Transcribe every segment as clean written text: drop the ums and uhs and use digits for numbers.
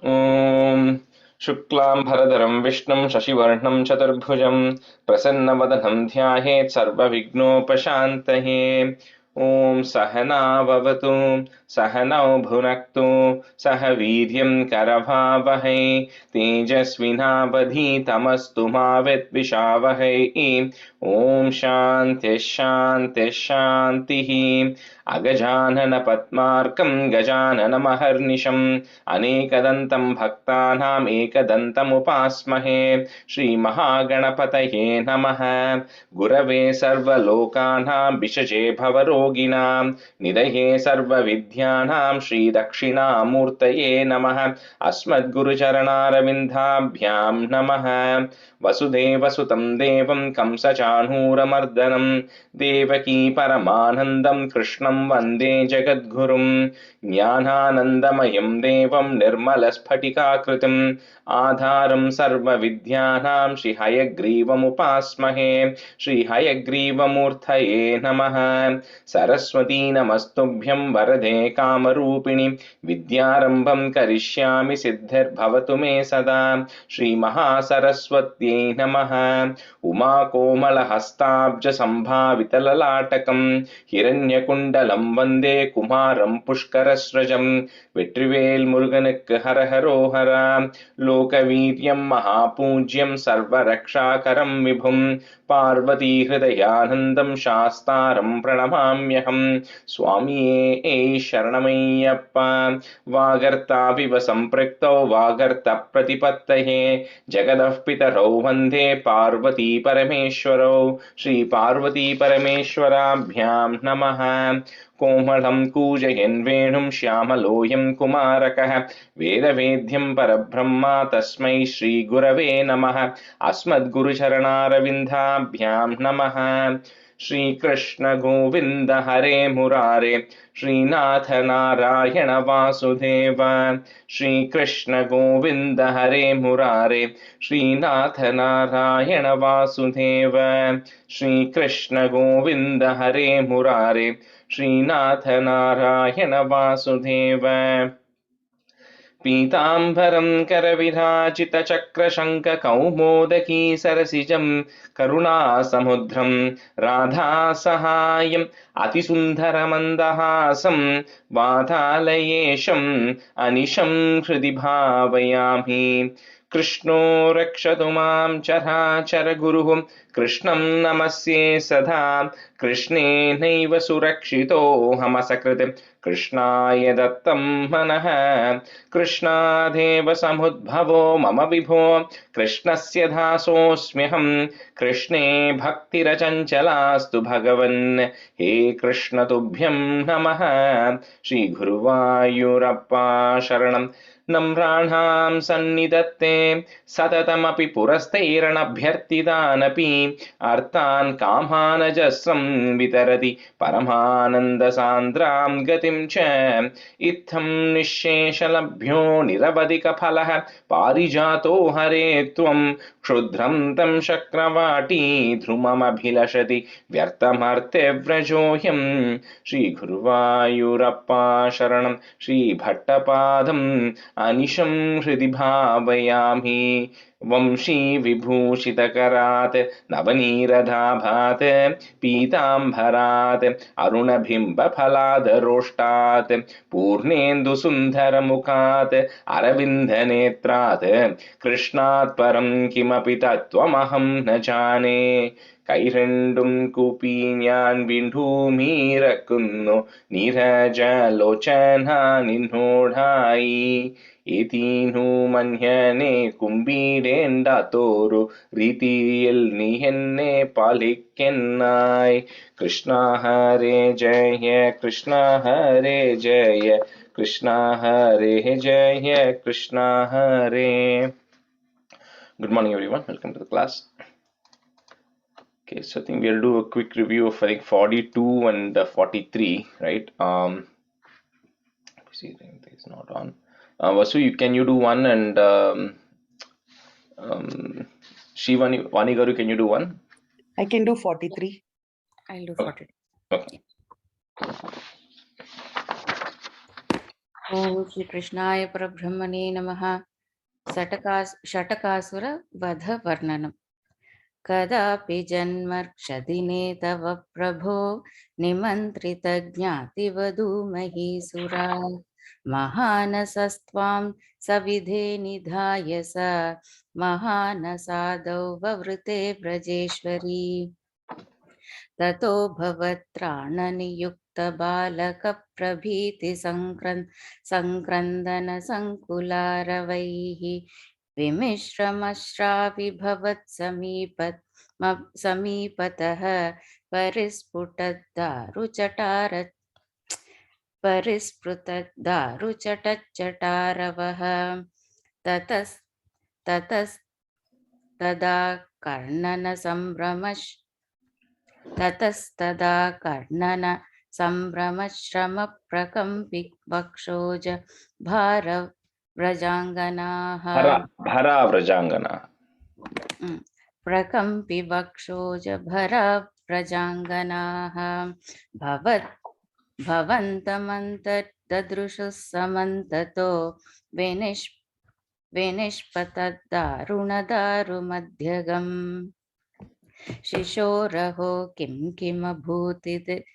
Om Shuklam Bharadaram Vishnum Shashivarnam Chaturbhujam Prasannavadanam Dhyahet Sarva Vignopashantahe. Om Sahana Vavatu Sahanau Bhunaktu Sahavidhyam Karavavahe Tejasvinavadhi Tamastu Mavet Vishavahe. Om Shanti Shanti Shantihi. Agajanana Patmarkam Gajanana Maharnisham अनेकदन्तं भक्तानाम् एकदन्तमुपास्महे श्रीमहागणपतये नमः गुरवे सर्वलोकानां विषजे भवरोगिणां निधये सर्वविद्यानां श्रीदक्षिणामूर्तये नमः अस्मद्गुरुचरणारविन्दाभ्यां नमः वसुदेवसुतं देवं कंसचाणूरमर्दनं देवकी परमानन्दं कृष्णं वन्दे जगद्गुरुं ज्ञानानन्दमयं देवं निर्मलस्फटिकाकृतिम् आधारं सर्वविद्यानां श्रीहयग्रीवमुपास्महे श्रीहयग्रीवमूर्तये नमः सरस्वती नमस्तुभ्यं वरदे कामरूपिणि विद्यारम्भं करिष्यामि सिद्धिर्भवतु मे सदा श्रीमहासरस्वत्यै नमः उमाकोमलहस्ताब्जसम्भावितललाटकं हिरण्यकुण्डलं वन्दे कुमारं पुष्करस्रजं வெற்றிவேல் முருகனுக்கு ஹரஹரோஹரா லோகவீரியம் மகாபூஜ்யம் சர்வரக்ஷாகரம் விபும் பார்வதி ஹிருதயானந்தம் சாஸ்தாரம் பிரணமாம்யகம் சுவாமியே சரணமையப்பா வாகர்த்தாவிவ சம்பிரக்தோ வாகர்த்த பிரதிபத்தயே ஜகதः பிதரौ வந்தே பார்வதி பரமேஸ்வரौ ஸ்ரீ பார்வதி பரமேஸ்வராभ्यां நமः कोमलं कूजयन् वेणुं श्यामलोऽयं कुमारकः वेदवेद्यं परब्रह्म तस्मै श्रीगुरवे नमः अस्मद्गुरुचरणारविन्दाभ्यां नमः श्रीकृष्ण गोविन्द हरे मुरारे श्रीनाथ नारायण वासुदेव श्रीकृष्ण गोविन्द हरे मुरारे श्रीनाथ नारायण वासुदेव श्रीकृष्ण गोविन्द हरे मुरारे श्रीनाथ नारायण वासुदेव पीताम्बरं करविराजितचक्रशङ्खकौमोदकी सरसिजं करुणासमुद्रं राधासहायम् अतिसुन्दरमन्दहासं वातालयेशम् अनिशं हृदि भावयामि कृष्णो रक्षतु मां चराचरगुरुः कृष्णं नमस्ये सदा कृष्णेनैव सुरक्षितोऽहमसकृत् कृष्णाय दत्तं मनः कृष्णादेव समुद्भवो मम विभो कृष्णस्य दासोऽस्म्यहं कृष्णे भक्तिरचञ्चलास्तु भगवन् हे कृष्ण तुभ्यं नमः श्रीगुरुवायूरप्पा शरणं नम्राणां सन्निधत्ते सततमपि पुरस्तैरणभ्यर्थितानपि अर्थान् कामानजस्रं वितरति परमानन्दसान्द्रां गतिं च इत्थं निःशेषलभ्यो निरवधिकफलः पारिजातो हरे त्वं क्षुद्रं तं शक्रवाटी ध्रुममभिलषति व्यर्थमर्त्यव्रजोऽयं श्रीगुरुवायूरप्पा शरणं श्रीभट्टपादम् अनिशं हृदि भावयामि वंशी विभूषितकरात् नवनीरदाभात् पीताम्बरात् अरुणबिम्बफलादरोष्टात् पूर्णेन्दुसुन्दरमुखात् अरविन्दनेत्रात् कृष्णात् परं किमपि तत्त्वमहं न जाने കൈരണ്ടും കൂപ്പി ഞാൻ വിണ്ടൂമീരക്കുന്നു നീരജലോചന നിന്നോടായി ഏതീനു മന്യനെ കുമ്പിടേണ്ടാത്തോരു രീതിയിൽ നീ എന്നെ പാലിക്കെന്നായി കൃഷ്ണ ഹരേ ജയ കൃഷ്ണ ഹരേ ജയ കൃഷ്ണ ഹരേ ജയ കൃഷ്ണ ഹരേ. Good morning everyone, welcome to the class. Okay, so I think we'll do a quick review of I think 42 and 43, right? See, it's not on. Vasu, can you do one, and Shivani Garu, can you do one? I can do 43. I'll do 43. Okay. ॐ श्री कृष्णाय परब्रह्मणे नमः। षटकासुर वध वर्णनम्। कदापि जन्मर्क्षदिने तव प्रभो निमन्त्रितज्ञातिवधूमहीसुरा महानसस्त्वां सविधे निधाय स महानसादौ ववृते व्रजेश्वरी ततो भवत्राणनियुक्तबालकप्रभीतिसङ्क्रन्दनसङ्कुलारवैः समीपतः परिस्फुटद्दारुचटारवः ततस्तदा कर्णन सम्भ्रमश्रमप्रकम्पि वक्षोज भारव्रजाङ्गनाः भराव्रजाङ्गना प्रकम्पि वक्षोज भरव्रजाङ्गनाः भवन्तमन्तर्ददृशुः समन्ततो विनिष्पतद्दारुणदारुमध्यगम् शिशोरहो किमभूतिद्रुतं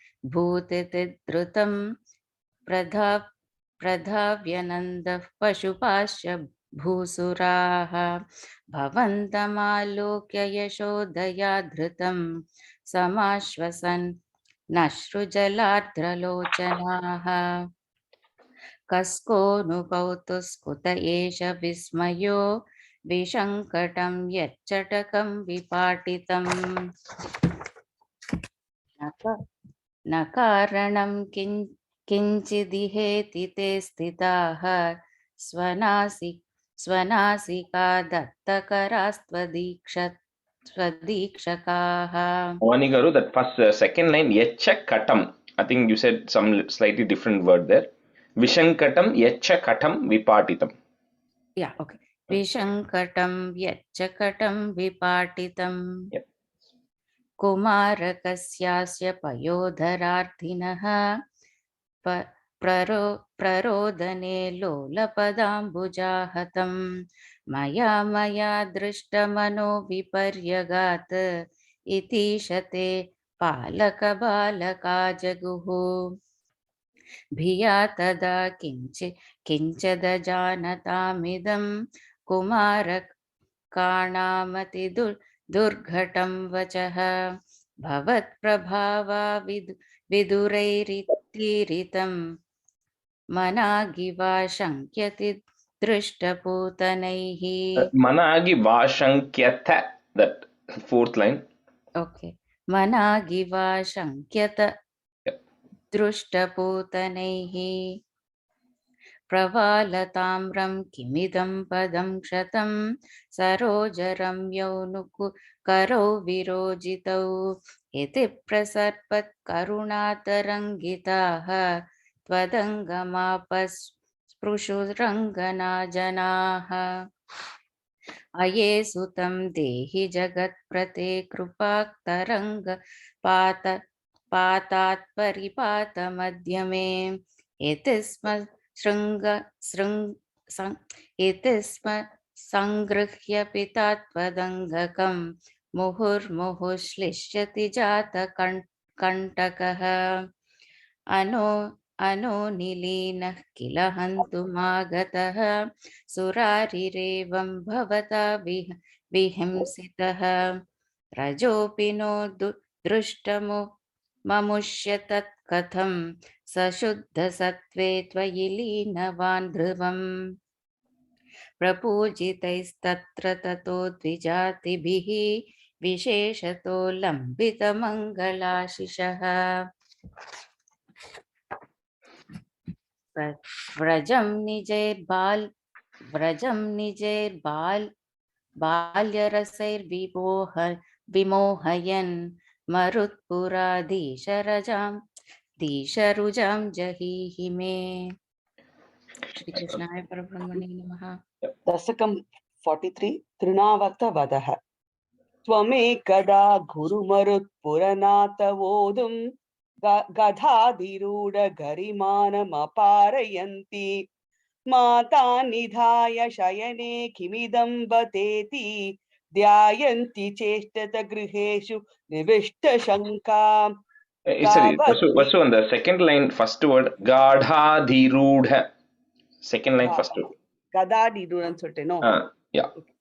प्रधाव्यनन्दः पशुपाश्च भूसुराः भवन्तमालोक्य यशोदया धृतं समाश्वसन् नश्रुजलार्द्रलोचनाः कस्कोऽनुकौतुस्कुत एष विस्मयो विसङ्कटं यच्चटकं विपाटितम् न कारणं किञ्चिदिहेति ते स्थिताः स्वनासिका दत्तकरास्त्वदीक्षकाः. Vani Garu, that first second line yacha katam, I think you said some slightly different word there. Vishankatam yacha katam vipatitam. Yeah, okay. विसङ्कटं यच्चकटं विपाटितम्. Yep. कुमारकस्यास्य पयोधरार्थिनः प्ररोदने लोलपदाम्बुजाहतं मया दृष्टमनो विपर्यगात् इतीशते पालकबालका जगुः भिया तदा किञ्चदजानतामिदं कुमारकाणामति दुर्घटं वचः भवत्प्रभावा विदुरैरितीरितं मनागिवा शङ्क्यति दृष्टपूतनैः. Managi vashankyatha, that fourth line. Okay. मनागिवा शङ्क्यत दृष्टपूतनैः प्रवालताम्रं किमिदं पदं क्षतं सरोजरम्यौ करौ विरोजितौ इति प्रसर्पत्करुणातरङ्गिताः त्वदङ्गमापस्पृशुरङ्गनाजनाः अये सुतं देहि जगत्प्रते कृपाक्तरङ्ग पातात्परिपातमध्यमे इति स्म सङ्गृह्य पिता त्वदङ्गकं मुहुर्मुहुश्लिष्यति जातकण्टकः अनोनिलीनः किल हन्तुमागतः सुरारिरेवं भवता विहिंसितः रजोऽपि नो दृष्टमुमुष्य तत्कथं सशुद्धसत्त्वे त्वयि लीनवान् ध्रुवम् प्रपूजितैस्तत्र ततो द्विजातिभिः विशेषतो लम्बितमङ्गलाशिषः व्रजं निजैर्बाल्यरसैर्विमोहयन् मरुत्पुराधीशरुजां जहीहि मे. श्री कृष्णाय परब्रह्मणे नमः. Dasakam 43 Trunavata Vadaha Twamekada Gurumarut Puranata Vodum गधाधिरूढ गरिमानमपारयन्ति माता निधाय शयने किमिदं बतेति ध्यायन्ति चेष्टत गृहेषु निविष्टशङ्का Sorry, Vasu, on the second line, first word, Gadhadhirudha. Second line, first word. गदाधिरूढं சொல்லிட்டேனோ Yeah. Okay.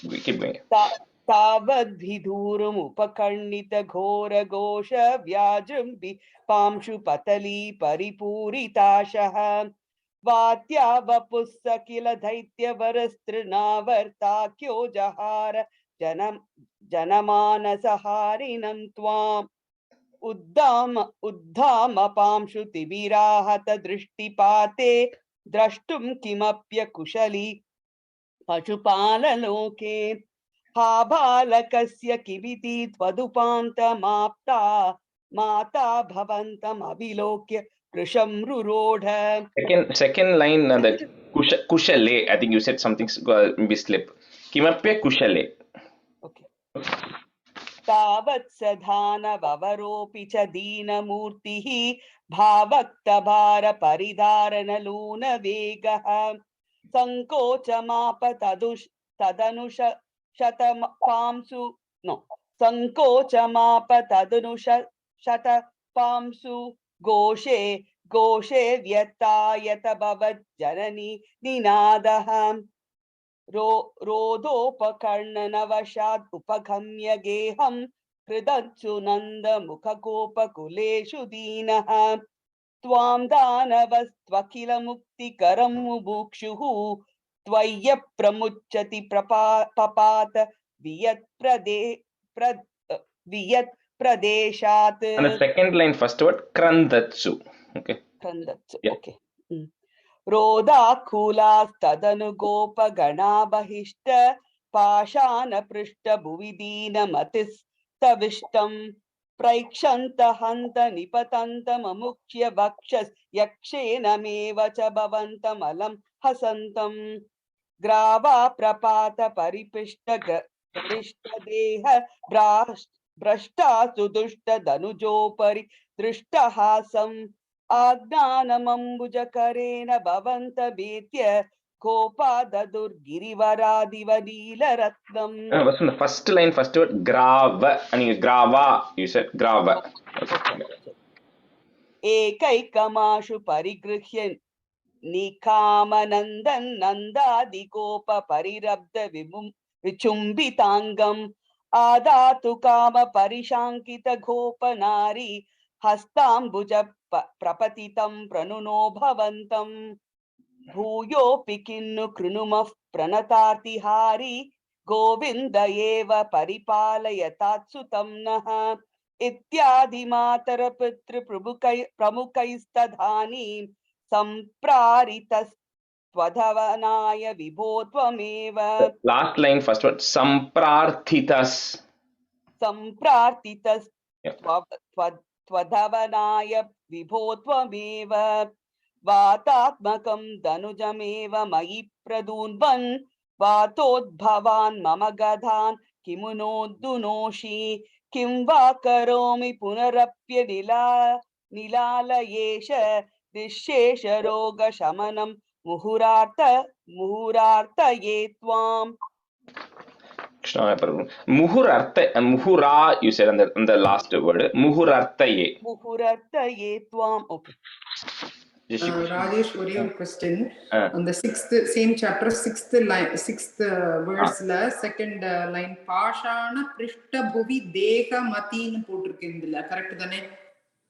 We keep going. तावद्भिधूरमुपकर्णित घोरघोष व्याजृम्भि पांशु पतली परिपूरिताशः वात्या वपुस्स किल दैत्यवरस्तृणावर्ताख्यो जहार जनमानसहारिणं त्वाम् उद्धाम तिबिराहत दृष्टिपाते द्रष्टुं किमप्यकुशली पशुपाललोके हा बालकस्य किमिति त्वदुपान्तमाप्ता माता भवन्तम् अविलोक्य कृशं रुरोढ. Second line, the kushale. I think you said something maybe slip. Kimapya kushale. Okay. तावत् सधानवरोऽपि च दीनमूर्तिः भावक्तभार परिधारणलून वेगः संकोचमाप तदनुष शतपांसु संकोचमाप तदनुष शतपांसु घोषे व्यतायत भवत् जननी निनादः रोधोपकर्णनवशात् उपगम्य गेहं हृदत्सु नन्दमुखगोपकुलेषु दीनः त्वां दानवस्त्वखिल मुक्तिकरं मुमुक्षुः त्वय्यप्रमुच्यति पपात वियत् प्रदेशात्. And the second line, first word, Krandatsu. Okay. Krandatsu. Yeah. Okay. रोदाकुलास्तदनुगोपगणा बहिष्ट पाषाणपृष्ठभुवि दीनमतिस्तविष्टं प्रैक्षन्त हन्त निपतन्तममुक्ष्य वक्षस् यक्षेनमेव च भवन्तमलं हसन्तं ग्रावा प्रपात परिपिष्ट देह भ्रष्टासु दुष्ट धनुजोपरि दृष्टहासम् आज्ञानमम्बुजकरेण भवन्त भीत्य कोपाददुर्गिरिवरादिव नीलरत्नम्. Vasu, the first line, first word, grava. And grava, you said grava. एकैकमाशु परिगृह्य निकामनन्दन् नन्दादिकोप परिरब्ध विचुम्बिताङ्गम् आदातु काम परिशाङ्कित गोपनारी हस्ताम्बुज प्रपतितं प्रणुनो भवन्तं भूयोऽपि किन्नु कृणुमः प्रणतार्तिहारी गोविन्द एव परिपालयतात्सुतं नः इत्यादि मातर पितृ प्रमुखैस्तधानीं सम्प्रारितस्त्वधवनाय विभो त्वमेव. Last line, first word, samprarthitas. त्वधवनाय विभो त्वमेव वातात्मकं धनुजमेव मयि प्रदून्वन् वातोद्भवान् मम गधान् किमु नोद्दुनोषि किं वा करोमि पुनरप्य निलालयेश निःशेष रोग शमनं मुहुरार्तये त्वाम्. Muhura, you said on the last word. Muhurartaye. Muhurartaye tvam. Okay. Rajesh, one question. On the same chapter, sixth verse, second line, Pashana Prishta Bhuvi Deha Matin Potrukindilla. Correct?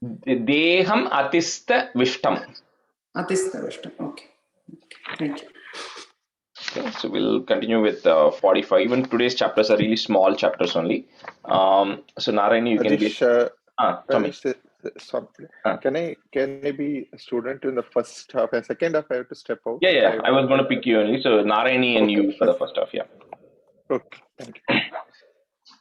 Deham Atista Vishtam. Atista Vishtam. Okay. Thank you. Okay, so we'll continue with 45. Even today's chapters are really small chapters only. So Narayani, you can be. Can I be a student in the first half and second half I have to step out? Yeah. I was going to pick you only. So Narayani and you for the first half. Yeah. Okay. Thank you.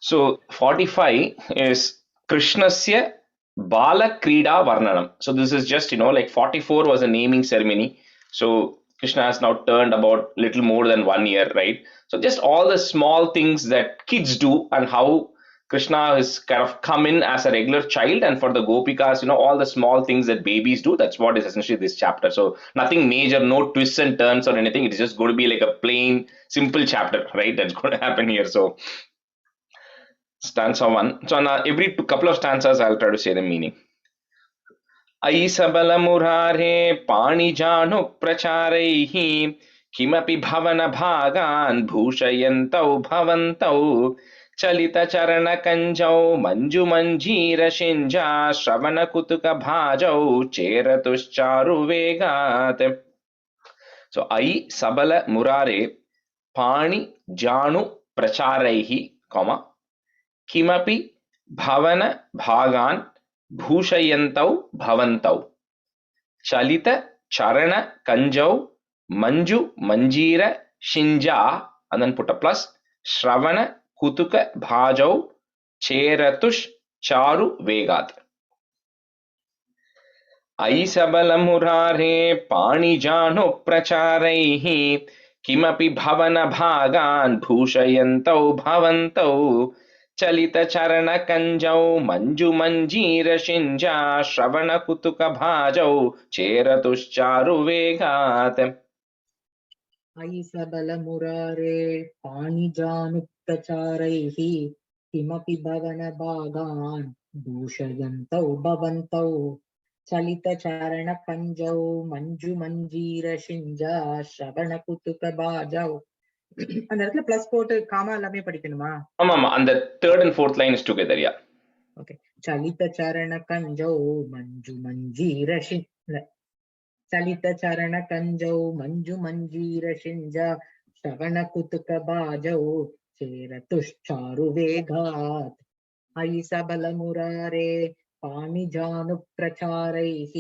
So 45 is Krishnasya Bala Krida Varnanam. So this is just, like 44 was a naming ceremony. So Krishna has now turned about little more than 1 year, right? So just all the small things that kids do and how Krishna has kind of come in as a regular child, and for the Gopikas, all the small things that babies do, that's what is essentially this chapter. So nothing major, no twists and turns or anything. It's just going to be like a plain, simple chapter, right? That's going to happen here. So stanza 1. So now every couple of stanzas, I'll try to say the meaning. अयि सबलमुरारे पाणिजानुप्रचारैः किमपि भवनभागान् भूषयन्तौ भवन्तौ चलितचरणकञ्जौ मञ्जुमञ्जीरशिञ्जा श्रवणकुतुकभाजौ चेरतुश्चारुवेगात्. So अयि सबलमुरारे पाणिजानुप्रचारैः, किमपि भवनभागान् भूषयन्तौ भवन्तौ चलित चरण कंजौ मंजु मंजीर शिंजा, and then put a plus, श्रवण कुतुक भाजौ चेरतुष चारु वेगात्. अयि सबलमुरारे पाणिजानु प्रचारैः किमपि भवन भागान् भूषयन्तौ भवन्तौ चलितचरणकञ्जौ मञ्जुमञ्जीरशिञ्जा श्रवणकुतुकभाजौ चेरतुश्चारुवेगात्. अयि सबलमुरारे पाणिजानुप्रचारैः किमपि भवनभागान् भूषयन्तौ भवन्तौ चलितचरणकञ्जौ मञ्जुमञ्जीरशिञ्जा श्रवणकुतुकभाजौ. அந்த இடத்துல பிளஸ் போட்டு காமா எல்லாமே படிக்கணுமா? ஆமா, அந்த third and fourth line is together. Yeah. Okay. चलितचरणकञ्जौ चलितचरणकञ्जौ मञ्जुमञ्जीरशिञ्जा श्रवणकुतुकभाजौ चेरतुश्चारुवेगात्. अयि सबलमुरारे पाणिजानुप्रचारैः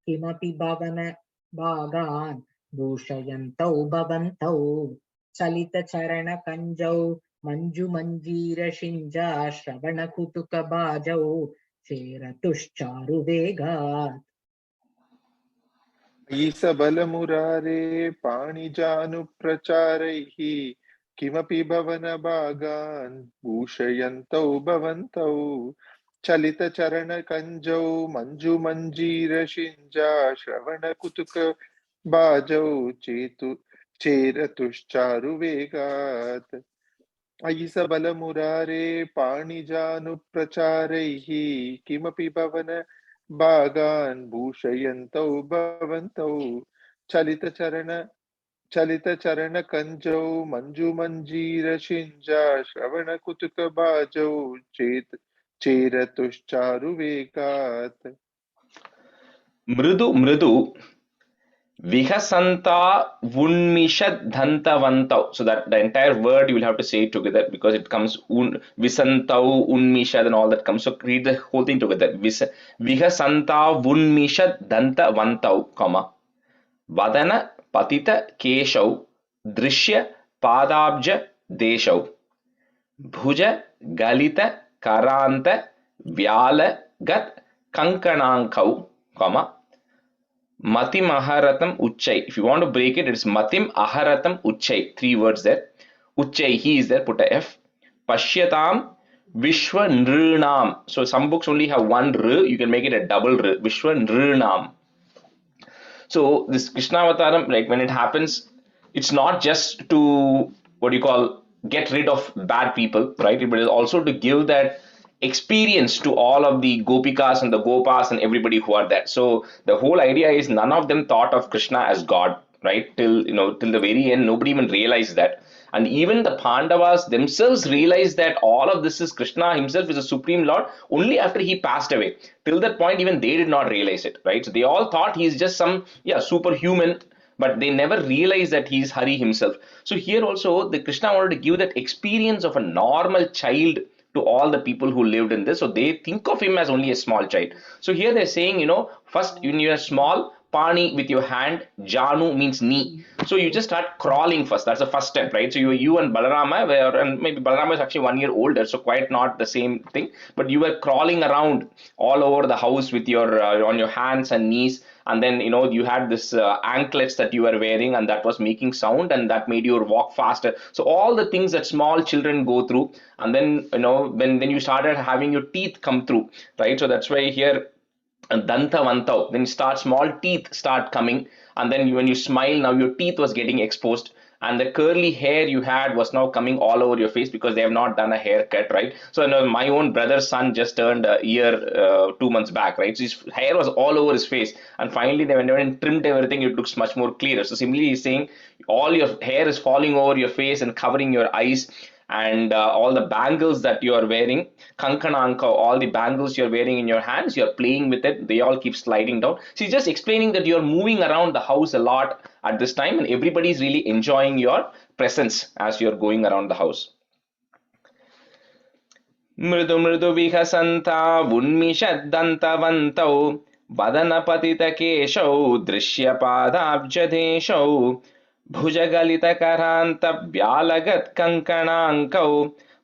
किमपि भवनभागान् भूषयन्तौ भवन्तौ चलितचरणकञ्जौ मञ्जुमञ्जीरशिञ्जा श्रवणकुतुकभाजौ चेरतुश्चारुवेगात्. अयि सबलमुरारे पाणिजानुप्रचारैः किमपि भवनभागान् भूषयन्तौ भवन्तौ चलितचरणकञ्जौ मञ्जुमञ्जीरशिञ्जा श्रवणकुतुकभाजौ चेरतुश्चारुवेगात्. अयि सबलमुरारे पाणिजानुप्रचारैः किमपि भवनभागान् भूषयन्तौ भवन्तौ चलितचरणकञ्जौ मञ्जुमञ्जीरशिञ्जा श्रवणकुतुकभाजौ चेरतुश्चारुवेगात्. मृदु मृदु Vihasanta Unmishadhantavantau. So that the entire word you will have to say it together because it comes Visantau, Unmishad and all that comes. So read the whole thing together. Vihasanta Unmishadhantavantau, Vadana Patita Keshau Drishya Padabja Deshau Bhuja Galita Karanta Vyala Gat Kankanankau, Matim Aharatam Uchai. If you want to break it, it's Matim Aharatam Uchai. 3 words there. Uchai, he is there, put a F. Pashyatam Vishwa Nrunam. So some books only have one R, you can make it a double R. Vishwa Nrunam. So this Krishna Avataram, like when it happens, it's not just to, what do you call, get rid of bad people, right? But it's also to give that experience to all of the Gopikas and the Gopas and everybody who are there. So the whole idea is none of them thought of Krishna as God, right? Till the very end, nobody even realized that. And even the Pandavas themselves realized that all of this is Krishna himself is a supreme lord only after he passed away. Till that point, even they did not realize it, right? So they all thought he's just some superhuman, but they never realized that he's Hari himself. So here also the Krishna wanted to give that experience of a normal child to all the people who lived in this. So they think of him as only a small child. So here they're saying, first when you are small, Pani with your hand, Janu means knee. So you just start crawling first. That's the first step, right? So you and Balarama were, and maybe Balarama is actually 1 year older, so quite not the same thing. But you were crawling around all over the house with your on your hands and knees, and then you had this anklets that you were wearing, and that was making sound, and that made you walk faster. So all the things that small children go through, and then when you started having your teeth come through, right? So that's why here dantavantau, then start small teeth start coming, and then when you smile, now your teeth was getting exposed, and the curly hair you had was now coming all over your face because they have not done a haircut, right? So my own brother's son just turned a year 2 months back, right? So his hair was all over his face, and finally they went and trimmed everything. It looks much more clearer. So simply he's saying all your hair is falling over your face and covering your eyes, and all the bangles that you are wearing, kankananka, all the bangles you're wearing in your hands, you're playing with it, they all keep sliding down. So he's just explaining that you're moving around the house a lot at this time, and everybody's really enjoying your presence as you're going around the house. मृदु मृदु विहसन्ता उन्मिषद्दन्तवन्तौ वदनपतितकेशौ दृश्यपादाब्जदेशौ भुजगलितकरान्तव्यालगत्कङ्कणाङ्कौ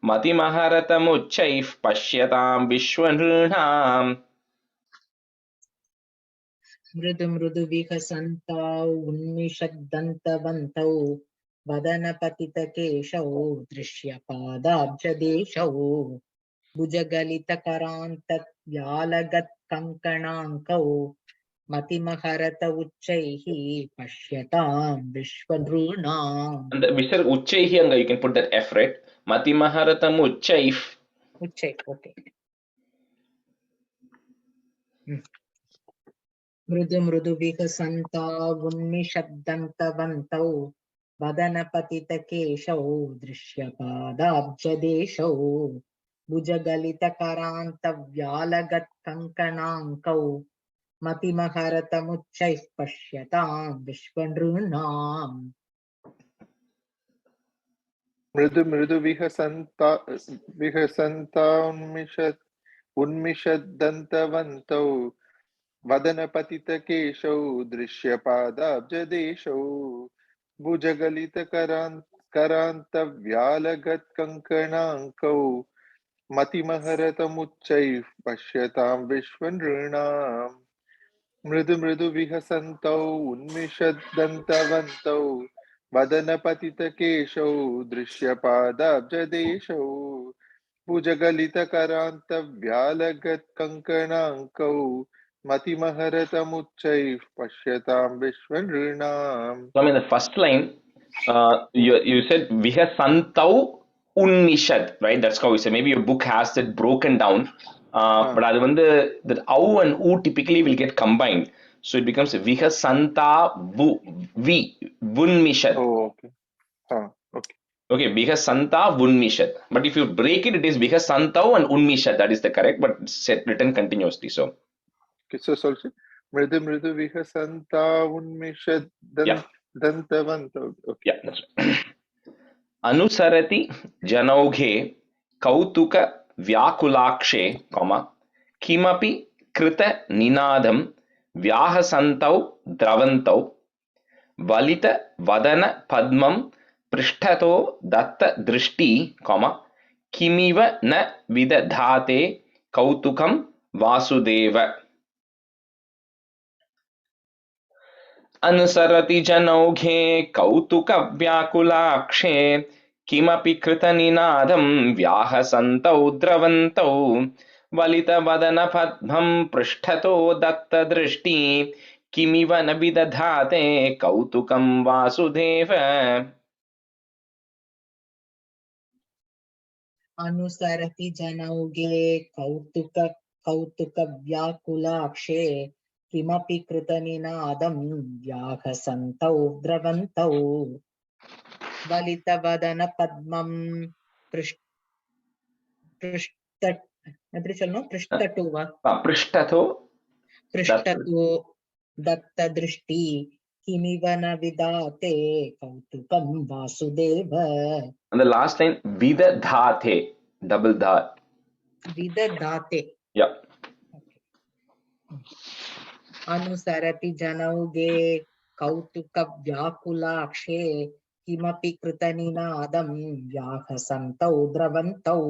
मतिमहरतमुच्चैः पश्यतां विश्वनृणाम्. मृदु मृदु विहसन्तौ उन्मिषद्दन्तवन्तौ वदनपतितकेशौ दृश्यपादाब्जदेशौ भुजगलितकरान्तव्यालगत्कङ्कणाङ्कौ मतिमहरत उच्चैः पश्यतां विश्वनृणाम्. And Mr. Uchchaihi, you can put that F, right? Matimaharatam Uchchaif. Uchchai, okay. मृदु मृदु विहसन्तौ उन्मिषद्दन्तवन्तौ वदनपतितकेशौ दृश्यपादाब्जदेशौ भुजगलितकरान्तव्यालगत्कङ्कणाङ्कौ मतिमहरतमुच्चैः पश्यतां विश्वनृणाम्. मृदु मृदु विहसन्ता उन्मिषद्दन्तवन्तौ वदनपतितकेशौ दृश्यपादाब्जदेशौ भुजगलितकरान्तव्यालगत्कङ्कणाङ्कौ मतिमहरतमुच्चैः पश्यतां विश्वनृणाम्. मृदु मृदु विहसन्तौ उन्मिषद्दन्तवन्तौ वदनपतितकेशौ दृश्यपादाब्जदेशौ भुजगलितकरान्तव्यालगत्कङ्कणाङ्कौ मतिमहरतमुच्चैः पश्यतां विश्वनृणाम्. So, in the first line, you said Vihasantau Unmishad, right? That's how you say. Maybe your book has it broken down. But that au and u typically will get combined. So it becomes Vihasanta Vunmishad. Oh, okay. Okay. Okay, Vihasanta Vunmishad. But if you break it, it is Vihasantau and Unmishad. That is the correct, but it's written continuously. So. Okay, so also mridu mridu vihasanta unmishad dantavantau. Okay. Yeah, that's right. Anusarati janaughe kautuka vyakulakshe, kimapi krita ninadam vyahasantau dravantau valita vadana padmam prishthato datta drishti, kimiva na vidadhate kautukam vasudeva. अनुसरति जनौघे कौतुकव्याकुलाक्षे किमपि कृतनिनादं व्याहसन्तौ द्रवन्तौ वलितवदनपद्मं पृष्ठतो दत्तदृष्टि किमिव न विदधाते कौतुकं वासुदेव. अनुसरति जनौघे कौतुकव्याकुलाक्षे किमपि कृतनिनादं व्याहसन्तौ द्रवन्तौ वलितवदनपद्मं पृष्ठतो दत्तदृष्टि किमिव न विदाते कौतुकं Vasudev. And the last line, vidadhate, double dhat. Vidadhate. Yeah. Okay. अनुसरति जनौगे कौतुकव्याकुलाक्षे किमपि कृतनिनादं व्याहसन्तौ द्रवन्तौ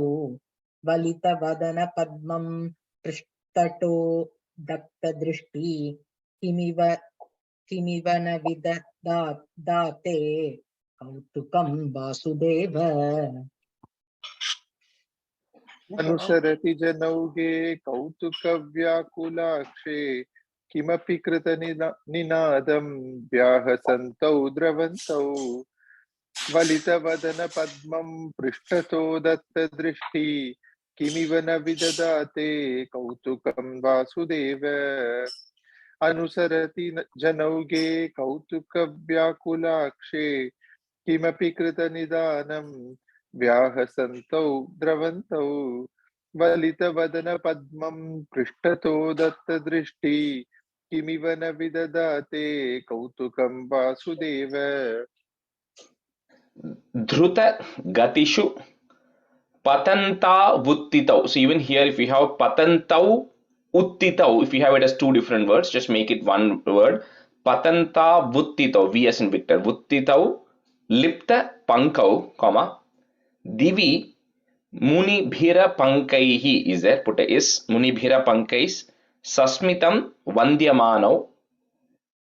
वलितवदनपद्मं पृष्ठतो दत्तदृष्टि किमिव न विददाते कौतुकं वासुदेव अनुसरति जनौगे कौतुकव्याकुलाक्षे किमपि कृतनिनादं व्याहसन्तौ द्रवन्तौ वलितवदनपद्मं पृष्ठतो दत्तदृष्टि किमिव न विददाते कौतुकं वासुदेव अनुसरति जनौगे कौतुकव्याकुलाक्षे किमपि कृतनिदानं व्याहसन्तौ द्रवन्तौ वलितवदनपद्मं पृष्ठतो दत्तदृष्टि किमिव न विददाते कौतुकं Vasudev Dhruta gatishu patanta vuttitau. So even here, if we have patantau uttitau, if we have it as two different words, just make it one word. Patanta vuttitau, V as in Victor. Vuttitau lipta pankau, comma divi muni bhira pankaihi is there. Put a is muni bhira pankais sasmitam vandyamanau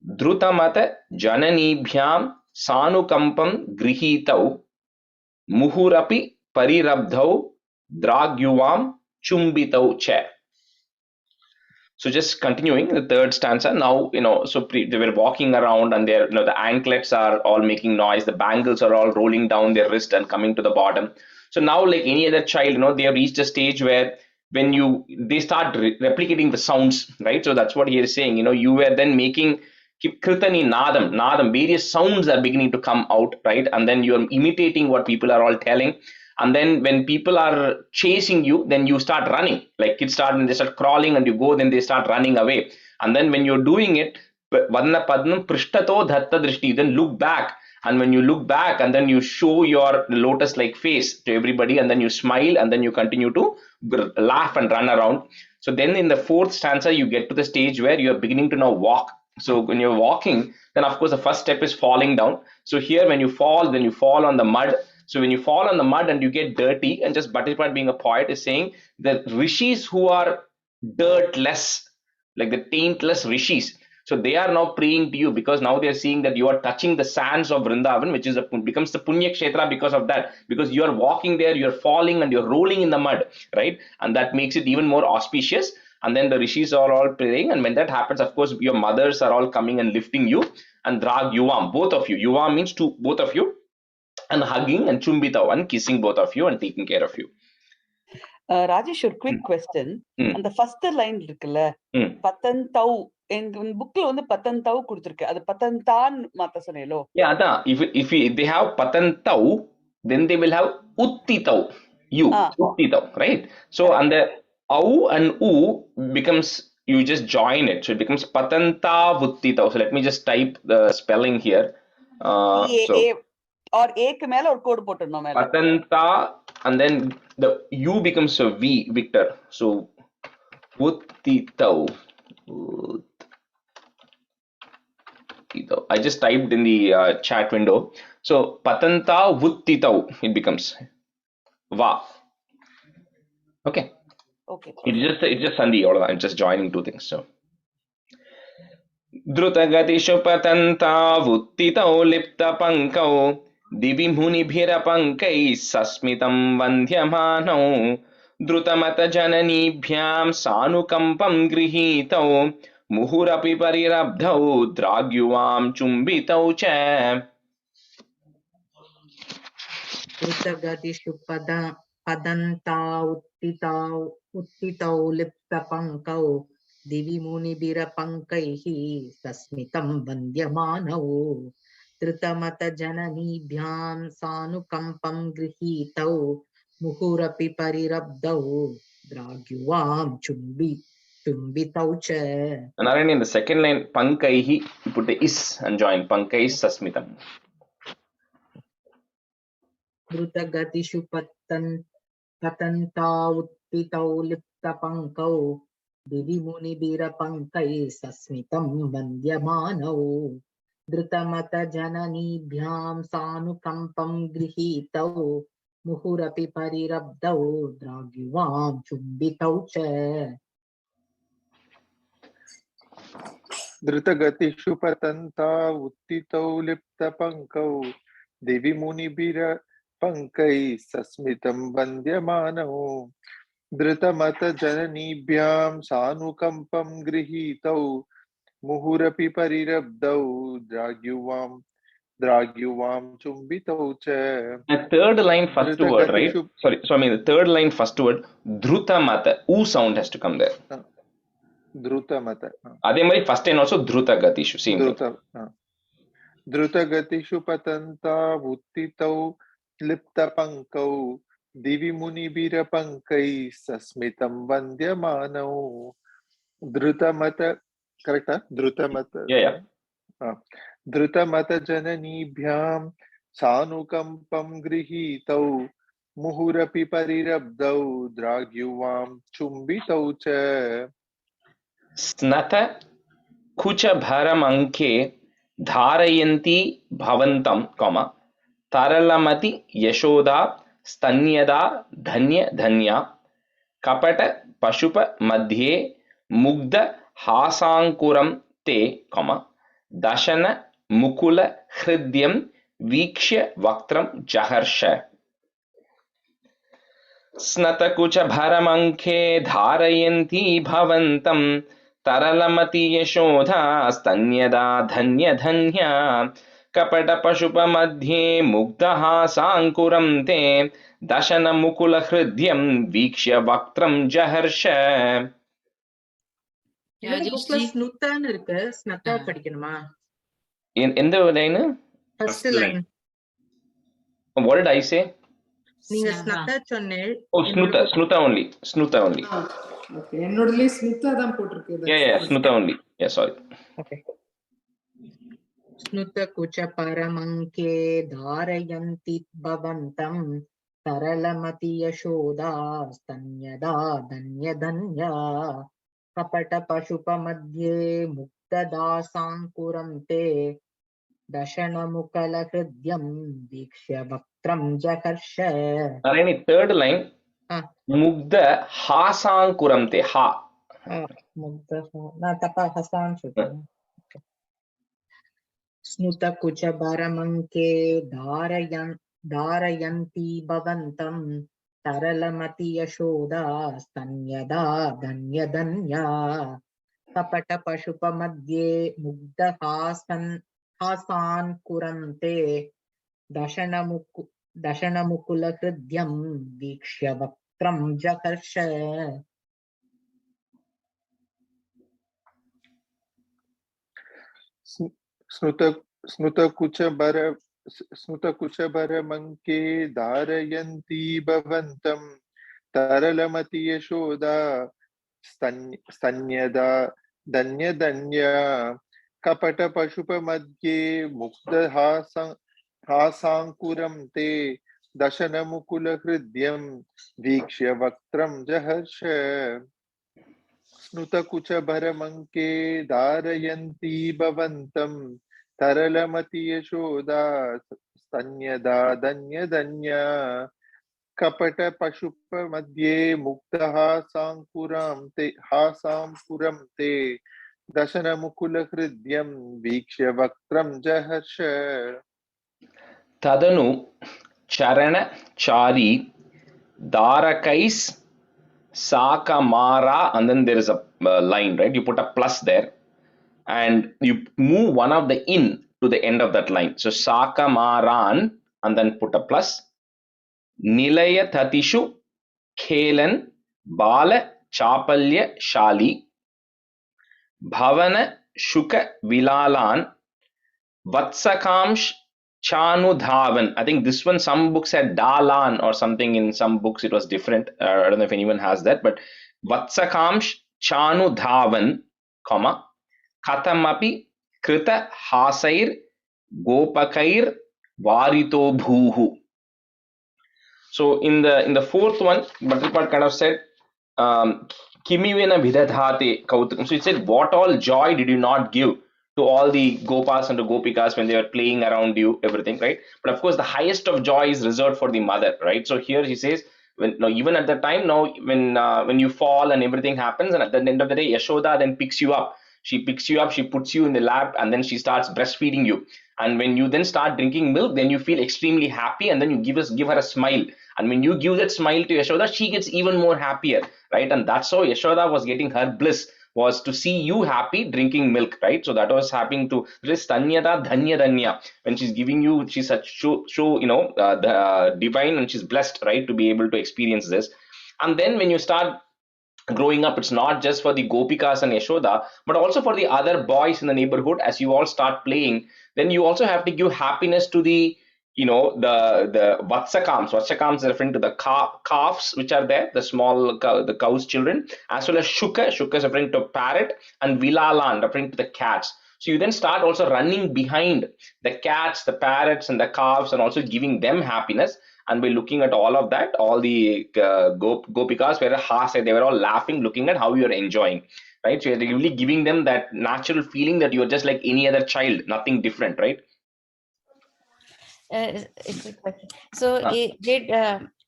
dhrutamata jananibhyam sanukampam grihitau मुहुरपि परिरब्धौ द्राग्युवाम chumbitau cha. So just continuing the third stanza. Now, they were walking around and their, the anklets are all making noise. The bangles are all rolling down their wrist and coming to the bottom. So now, like any other child, they have reached a stage where when they start replicating the sounds, right? So that's what he is saying. You were then making kritani nadam, various sounds are beginning to come out, right? And then you're imitating what people are all telling. And then when people are chasing you, then you start running. Like kids start and they start crawling and you go, then they start running away. And then when you're doing it, vadna padnam prishtato dhatta drishti, then look back. And when you look back and then you show your lotus like face to everybody and then you smile and then you continue to laugh and run around. So then in the fourth stanza, you get to the stage where you're beginning to now walk. So when you're walking, then of course the first step is falling down. So here when you fall, then you fall on the mud. So when you fall on the mud and you get dirty, and just Bhattipat being a poet is saying the rishis who are dirtless, like the taintless rishis, so they are now praying to you because now they are seeing that you are touching the sands of Vrindavan, which is becomes the Punya Kshetra because of that. Because you are walking there, you are falling and you're rolling in the mud, right? And that makes it even more auspicious. And then the rishis are all praying, and when that happens, of course, your mothers are all coming and lifting you and drag yuvam, both of you. Yuvam means to both of you, and hugging and chumbitau and kissing both of you and taking care of you. Rajesh, ஒரு quick question. அந்த first line இருக்குல்ல, பத்தந்தௌ எங்க புக்ல வந்து பத்தந்தௌ கொடுத்திருக்கு. அது பத்தந்தான் மாத்த சொன்னேலோ. Yeah, if they have patantau, then they will have uttitau. You uttitau, right? So and the au and u becomes, you just join it, so it becomes patanta vuttitau. So let me just type the spelling here. So or a மேல ஒரு கோடு போட்டுறணும் மேல. patanta, and then the u becomes a v, Victor. So uttitau. I just typed in the chat window. So patanta vuttitau, it becomes va. Okay. It's just sandhi. I'm just joining two things. So Drutagatishu patanta vuttitau lipta pankau divi munibhira pankai sasmitam vandhyamanau drutamata jananibhyam sanukampam grihitau muhurapi parirabdhau dragyuvam chumbitau cha. Drutagadiषु पदन्ताौ उत्थितौ लिप्तपङ्कौ दिवि मुनिभिरपङ्कैः सस्मितं वन्द्यमानौ धृतमतजननीभ्यां सानुकम्पं गृहीतौ मुहुरपि परिरब्धौ द्राग्युवां चुम्बितौ च. Narayan, in the second line, pankaihi, you put the is and join. Pankais sasmitam. Drutagadiषु पतन्तौ उत्थितौ लिप्तपङ्कौ दिवि मुनिभिरपङ्कैः सस्मितं वन्द्यमानौ धृतमतजननीभ्यां सानुकम्पं गृहीतौ मुहुरपि परिरब्धौ द्राग्युवां चुम्बितौ च धृतगतिषु पतन्ता उत्थितौ लिप्तपङ्कौ दिवि मुनिभिरपङ्कैः सस्मितं वन्द्यमानौ धृतमतजननीभ्यां सानुकम्पं गृहीतौ मुहुरपि परिरब्धौ द्राग्युवां चुम्बितौ च The third line first word, right? धृतगतिषु Sorry, so I mean the third line first word, dhrutamata, u sound has to come there. धृतमत Adhe mari first line also dhrutagatishu, same thing. धृतगतिषु पतन्ता उत्थितौ लिप्तपङ्कौ दिवि मुनिभिरपङ्कैः सस्मितं वन्द्यमानौ धृतमत करेक्ट धृतमत Yeah. धृतमतजननीभ्यां सानुकम्पं गृहीतौ मुहुरपि परिरब्धौ द्राग्युवां चुम्बितौ च Snata kucha bharam anke dharayanti bhavantam, comma, taralamati yashoda stanyada dhanya dhanya kapata pashupa madhye mugdha hasankuram te, comma, dashana mukula hridyam vikshya vaktram jaharsha. स्नतकुच भरमंखे धारयन्ती भवन्तं तरलमति यशोधा स्तन्यदा धन्य धन्या कपट पशुप मध्ये मुग्धहासाङ्कुरं ते दशन मुकुल हृद्यं वीक्ष्य वक्त्रं जहर्ष. என்னது bookல ஸ்னுத்தான்னு இருக்கு ஸ்னத்தா படிக்கணுமா எந்த line? First line. What did I say? நீங்க ஸ்னத்தா சொன்னீங்க. Oh, snuta only. ஓகே என்னோடல ஸ்னுத்தா தான் போட்டுருக்கு. Yeah, snuta only. Yeah, sorry. Okay. स्नुत Cooch परमंके धारयन्ति भवन्तं तरलमति यशोदा स्तन्यदा धन्य धन्या कपट पशुप मध्ये मुक्तदासाङ्कुरं ते दशनमुकल हृद्यं वीक्ष्य वक्त्रं जहर्ष. Narayani, third line. Mugdha hasankuram te, ha. मुग्ध ना तपा हसान शुद्ध. स्नुत कुच भरमंके धारयन्ति भवन्तं तरलमति यशोदा स्तन्यदा धन्य धन्या कपट पशुप मध्ये मुग्ध हासान्कुरं ते दशनमुकुल हृद्यं वीक्ष्य वक्त्रं जहर्ष. स्नुतकुचभरमङ्के धारयन्ती भवन्तं तरलमति यशोदा स्तन्यदा धन्यधन्या कपटपशुपमध्ये मुग्धहासाङ्कुरं ते दशनमुकुलहृद्यं वीक्ष्य वक्त्रं जहर्ष. स्नुतकुचभरमङ्के धारयन्ती भवन्तं तरलमति यशोदा स्तन्यदा धन्यधन्या कपटपशुपमध्ये मुग्धहासाङ्कुरं ते दशनमुकुलहृद्यं वीक्ष्य वक्त्रं जहर्ष. तदनु चरण चारी darakais sakamara, and then there is a line, right? You put a plus there and you move one of the in to the end of that line. So sakamaran and then put a plus. Nilaya tatishu khelan bala chapalya shali bhavana shuka vilalan vatsakamsh chanudhavan. I think this one, some books had dalan or something, in some books it was different. I don't know if anyone has that, but vatsakamsh chanudhavan, comma, katamapi krita hasair gopakair varito bhuhu. So in the fourth one, Butterpart kind of said, Kimivena vidadhate kautukam. So it said, what all joy did you not give to all the gopas and the gopikas when they were playing around you, everything, right? But of course, the highest of joy is reserved for the mother, right? So here he says, when now even at the time now when you fall and everything happens, and at the end of the day, Yashoda then picks you up. She picks you up, she puts you in the lap, and then she starts breastfeeding you. And when you then start drinking milk, then you feel extremely happy, and then you give her a smile. And when you give that smile to Yashoda, she gets even more happier, right? And that's how Yashoda was getting her bliss, was to see you happy drinking milk, right? So that was happening to this Tanyada Dhanya Dhanya. When she's giving you, she's such so the divine, and she's blessed, right, to be able to experience this. And then when you start growing up, it's not just for the gopikas and Yashoda, but also for the other boys in the neighborhood. As you all start playing, then you also have to give happiness to the the Vatsakams is referring to the calves which are there, the small the cow's children, as well as Shuka is referring to parrot, and Vilalan referring to the cats. So you then start also running behind the cats, the parrots, and the calves, and also giving them happiness. And by looking at all of that, all the gopikas were hase, they were all laughing, looking at how you're enjoying, right? So you're really giving them that natural feeling that you're just like any other child, nothing different, right? It's a question. So did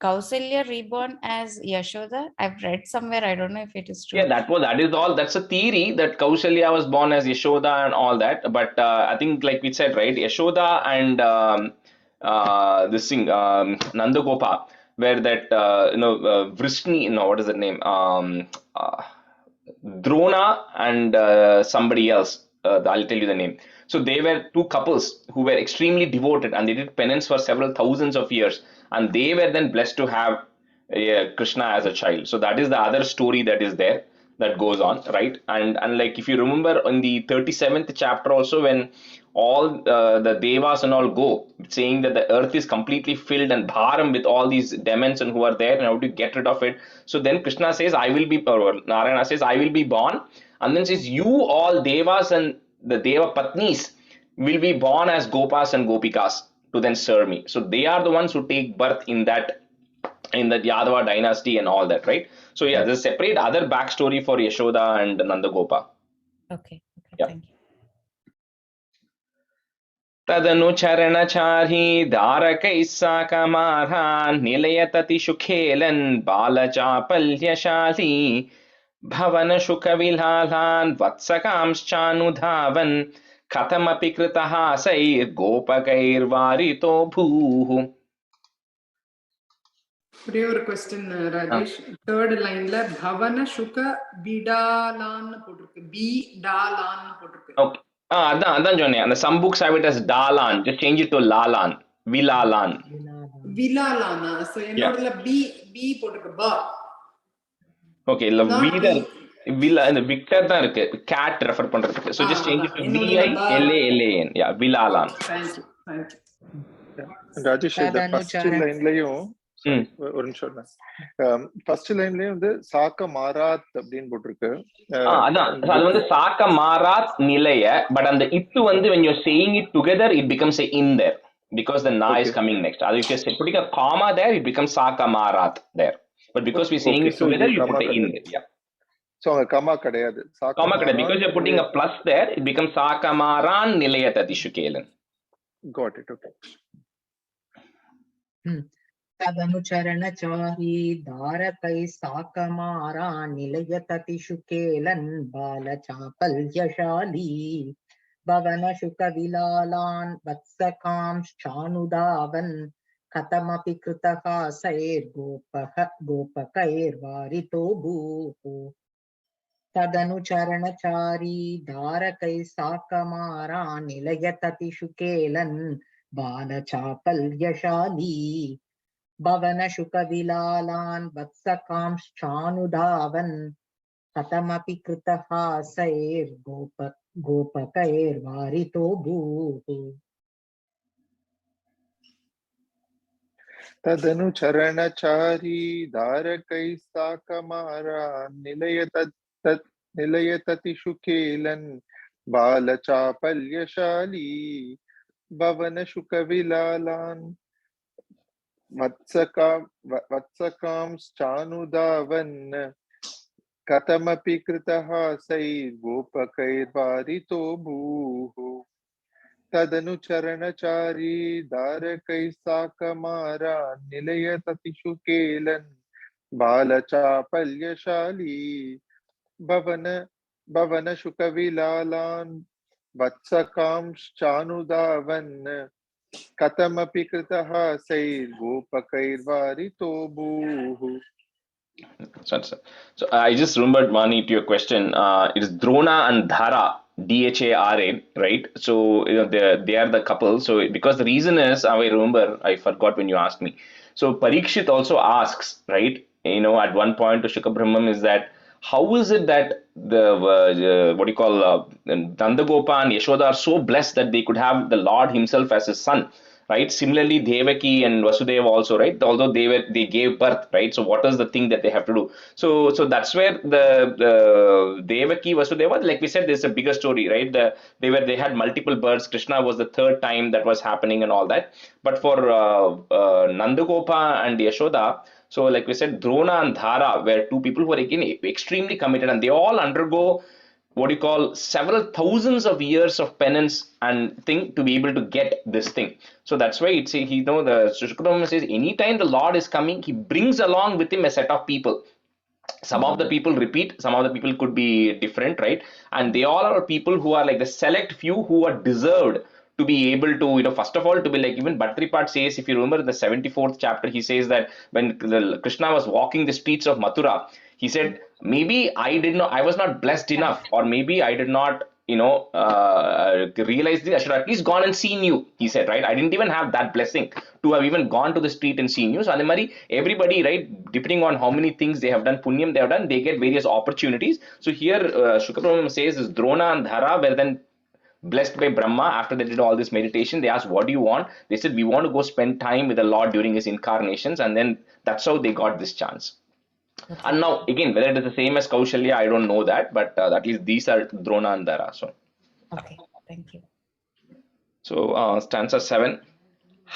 Kausalya reborn as Yashoda? I've read somewhere, I don't know if it is true. Yeah, that is all. That's a theory that Kausalya was born as Yashoda and all that. But I think, like we said, right, Yashoda and this thing, Nandagopa, where that Vrishni, no, what is the name? Drona and somebody else. I'll tell you the name. So they were two couples who were extremely devoted, and they did penance for several thousands of years, and they were then blessed to have Krishna as a child. So that is the other story that is there, that goes on, right? And like, if you remember in the 37th chapter also, when all the devas and all go, saying that the earth is completely filled and bharam with all these demons and who are there, and how to get rid of it. So then Krishna says, I will be, or Narayana says, I will be born, and then says, you all devas and the deva patnis will be born as gopas and gopikas to then serve me. So they are the ones who take birth in that Yadava dynasty and all that, right? So yeah, there's a separate other backstory for Yashoda and Nandagopa. Okay, Yeah. thank you. तदनु चरणचारी धारकैः साकमार्हान् निलयततिषु खेलन् बालचापल्यशाली भवनशुकविलालान् वत्सकांश्चानुधावन् कथमपि कृतहासैर्गोपकैर्वारितो भूः. ஒரே ஒரு question Rajesh, third லைன்ல பவன சுக விடாலான்னு போட்டிருக்கு, B டாலான்னு போட்டிருக்கு. Okay, அதான் சொன்னேன். அந்த some books have it as டாலான், just change it to லாலான், விலாலான். விலாலானா? சோ என்னோடல பி போட்டிருக்கு, பா. ஓகே, இல்ல வீடர் இந்த விக்டர் தான் இருக்கு, கேட் ரெஃபர் பண்றதுக்கு. So just change it to VILALAN. Yeah, விலாலான். Thank you. ராஜேஷ், இந்த ஃபர்ஸ்ட் லைன்லயும் ஒரு நிமிஷம், ஃபர்ஸ்ட் லைன்லயும் வந்து சாக்க மாராத் அப்படின்னு போட்டிருக்கு. அதான், அது வந்து சாக்க மாராத் நிலைய, பட் அந்த இட்டு வந்து when you're saying it together it becomes a in there because the na is coming next. If you're putting a comma there, it becomes saka marat there, but because we're saying it together, you put a in there. Yeah, so அங்க comma கிடையாது, comma கிடையாது, because you're putting a plus there, it becomes saka maran nilayatati shukelan. Got it. Okay. तदनुचरणचारी धारकै साकमारा निलयततिषु केलन् बालचापल्यशाली भवनशुकविलालान् वत्सकांश्चानुधावन् कथमपि कृतहासैर्गोपकैर्वारितो भूः. तदनुचरणचारी धारकै साकमारा निलयततिषु केलन् बालचापल्यशाली भवनशुकविलालान् वत्सकांश्चानुधावन् कथमपि कृतहासैर्गोपकैर्वारितो भूः. तदनुचरणचारी धारकैः साकमारा निलयततिषु केलन् बालचापल्यशाली भवनशुकविलालान् वत्सकांश्चानुधावन् कथमपि कृतः सैर्गोपकैर्वारितो भूः तदनुचरणचारी दारकैः साकमारा निलयततिषु केलन् बालचापल्यशाली भवन शुकविलालान् वत्सकांश्चानुधावन् कथमपि कृतः सैर्गोपकैर्वारितो भूः. So I just remembered, Mani, to your question. It is Drona and Dhara, Dhara, right? So they are the couple. So because the reason is, I remember, I forgot when you asked me. So Parikshit also asks, right? At one point to Shukra Brahman is that how is it that the what do you call Nandagopa and Yashoda are so blessed that they could have the Lord Himself as his son? Right, similarly Devaki and Vasudeva also, right, although they gave birth, right? So what is the thing that they have to do? So that's where the Devaki Vasudeva, like we said, there's a bigger story, right? They had multiple births. Krishna was the third time that was happening and all that. But for Nandagopa and Yashoda, so like we said, Drona and Dhara were two people who were again extremely committed, and they all undergo what you call several thousands of years of penance and thing to be able to get this thing. So that's why it's the Shukra says anytime the Lord is coming, he brings along with him a set of people. Some of the people repeat, some of the people could be different, right? And they all are people who are like the select few who are deserved to be able to, first of all, to be like, even Bhatripat says, if you remember in the 74th chapter, he says that when Krishna was walking the streets of Mathura, he said, maybe I was not blessed enough, or maybe I did not, realize this. I should have at least gone and seen you, he said, right? I didn't even have that blessing to have even gone to the street and seen you. So, everybody, right, depending on how many things they have done, punyam they have done, they get various opportunities. So, here, Shukra Brahman says, is Drona and Dhara were then blessed by Brahma after they did all this meditation. They asked, what do you want? They said, we want to go spend time with the Lord during his incarnations. And then that's how they got this chance. Okay. And now, again, whether it is the same as Kaushalya, I don't know that, but at least these are Drona and Dhara. So, Okay, thank you. so stanza 7.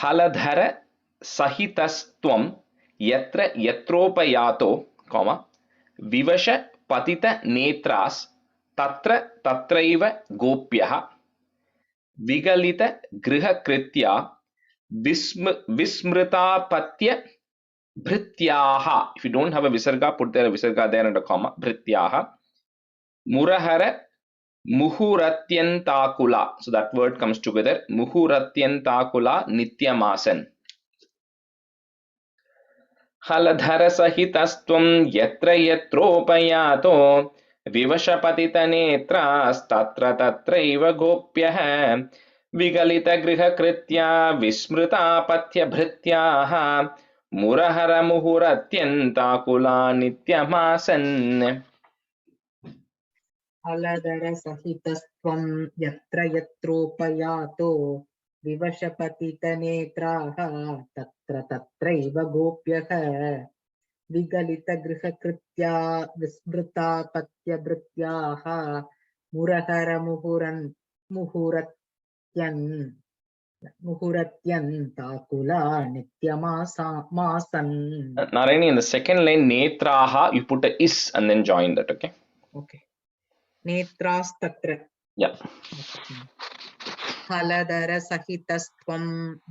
Haladhara sahitastvam yatra yatropayato, comma, vivasha patita netras tatra tatraiva gopyaha vigalita griha kritya vismritapatya bhrityaha. If you don't have a visarga, put there a visarga there and a comma. Bhrityaha murahara muhuratyantakula. So that word comes together. Muhuratyantakula nityamasan. हलधर सहितस्त्वं यत्र यत्रोपयातो विवशपतितनेत्रास्तत्र तत्रैव गोप्यः विगलितगृहकृत्या विस्मृतापथ्यभृत्याः मुरहरमुहुरत्यन्ताकुला नित्यमासन्. हलधर सहितस्त्वं यत्र यत्रोपयातो विवशपतितनेत्राः तत्र तत्रैव गोप्यः विगलितगृहकृत्या विस्मृतापत्यभृत्याः मुहुरत्यन्ताकुला नित्यमासन्. Narayani, in the second line, netraha, you put a is and then join that, okay? Okay. नेत्रास्तत्र. Yeah. हलधर सहितस्त्वं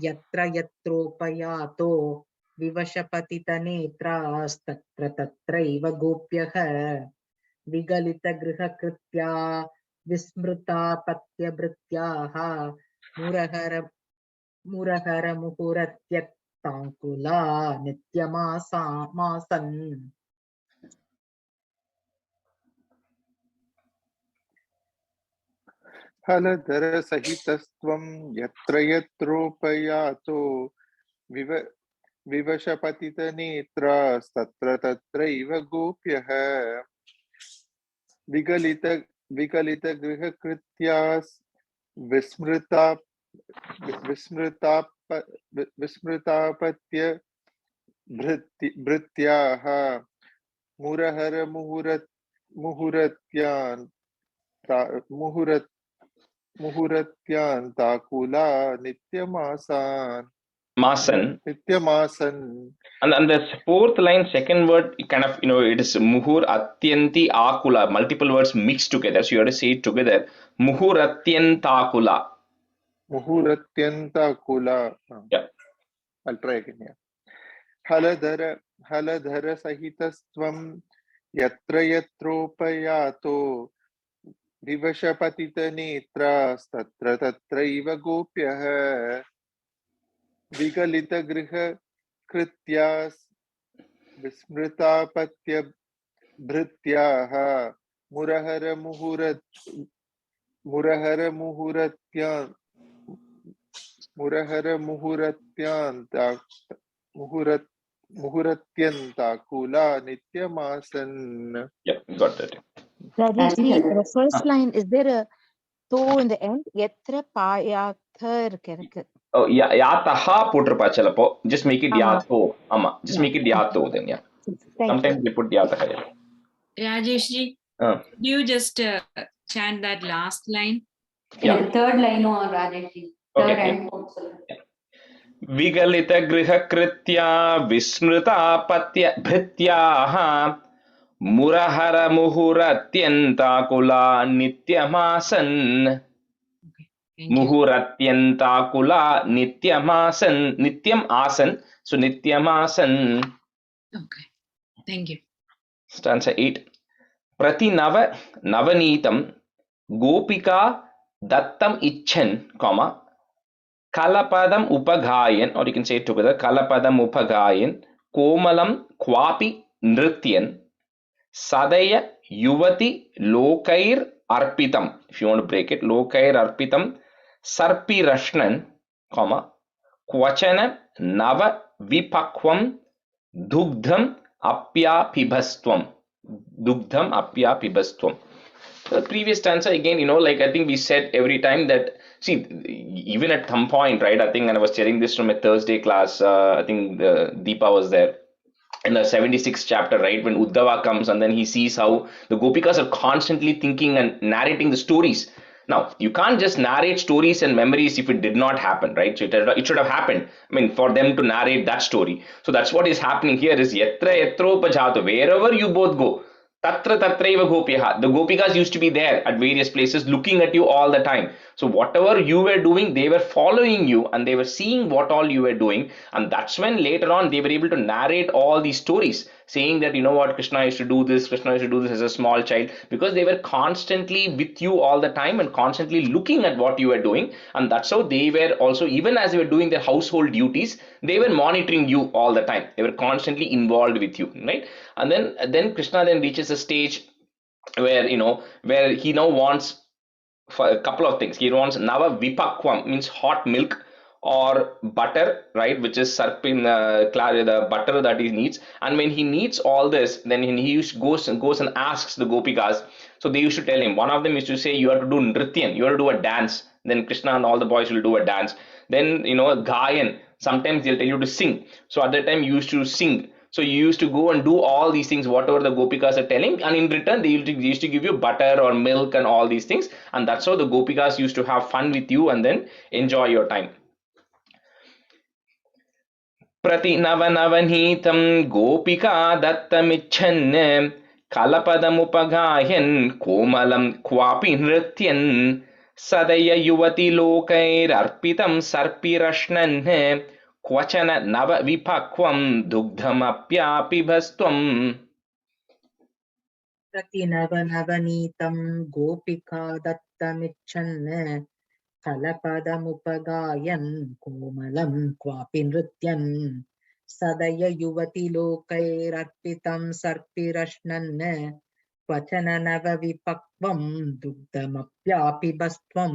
यत्र यत्रोपयातो विवशपतितनेत्रास्तत्र तत्रैव गोप्यः विगलितगृहकृत्या विस्मृतापत्यभृत्याः मुरहरमुहुरत्यक्ताङ्कुला नित्यमासन्. हलधर सहितस्त्वं यत्र यत्रोपयातो विवशपतितनेत्रास्तत्र तत्रैव गोप्यः विगलितगृहकृत्या विस्मृतापत्य भृत्याः मुहुरत्यान्ताकुला नित्यमासान्. Masan. Nityamasan. And the fourth line, second word, kind of, it is Muhur Atyanti Akula, multiple words mixed together. So you have to say it together. Muhur Atyantakula. Muhuratyanta kula. Yeah. I'll try again. Yeah. Haladhara sahitastvam yatra yatropayato vivashapatita netra tatra tatraiva gopyah vigalita griha krityas vismritapatya bhrityaha murahara muhuratyanta kula nityamasan. Yeah, got that. Rajesh, the first line, is there a to in the end? Yatra payatha. Oh, yeah, yataha potrapa chalapo. Just make it Ama. yato. Ama. Just Yeah. make it yato then, yeah. Thank Sometimes they put yataha. Yeah. Rajeshji, could you just chant that last line? Yeah. Third line or Rajeshji. Third Okay. and fourth. Vigalita griha kritya vismrita patya bhrityaha murahara muhuratyantakula nityamasan. Thank you. Muhuratyantakula nityamasan. Nityam asan. So nityamasan. Okay. Thank you. Stanza 8. Prati nava navanitam gopika dattam ichan, comma, kalapadam upagayan, or you can say it together, kalapadam upagayan, komalam kwapi nrityan, sadaya yuvati lokair arpitam. If you want to break it, lokair arpitam, sarpi rashnan, comma, kvachana nava vipakvam dugdham apya pibhastvam. Dugdham apya pibhastvam. The previous stanza again, like I think we said every time that, see, even at some point, right? I think, and I was sharing this from a Thursday class. I think Deepa was there in the 76th chapter, right? When Uddhava comes and then he sees how the Gopikas are constantly thinking and narrating the stories. Now, you can't just narrate stories and memories if it did not happen, right? So it should have happened. I mean, for them to narrate that story. So that's what is happening here is yatra yatropajato. Wherever you both go, tatra tatraiva gopyaha. The Gopikas used to be there at various places looking at you all the time. So whatever you were doing, they were following you and they were seeing what all you were doing. And that's when later on they were able to narrate all these stories, saying that, what, Krishna used to do this, Krishna used to do this as a small child, because they were constantly with you all the time and constantly looking at what you were doing. And that's how they were also, even as they were doing their household duties, they were monitoring you all the time. They were constantly involved with you, right? And then Krishna then reaches a stage where, where he now wants for a couple of things. He wants nava vipakvam, means hot milk, or butter, right, which is sarpin, the butter that he needs. And when he needs all this, then he goes and asks the Gopikas. So they used to tell him, one of them used to say, you have to do nrityan, you have to do a dance. Then Krishna and all the boys will do a dance. Then, gayan, sometimes they'll tell you to sing. So at that time you used to sing. So you used to go and do all these things, whatever the Gopikas are telling, and in return they used to give you butter or milk and all these things. And that's how the Gopikas used to have fun with you and then enjoy your time. Prati navanavanitam gopika dattamichan kalapadamupagayan komalam kwapi nrityan sadaya yuvati lokair arpitam sarpirashnan kvachana nava vipakvam dugdhamapyapi bhastvam. Prati navanitam gopika dattamichan kalapadamupagayan komalam kwapi nrityan sadaya yuvati lokairarpitam sarpirashnan kvachana nava vipakvam dugdhamapyapi bastvam.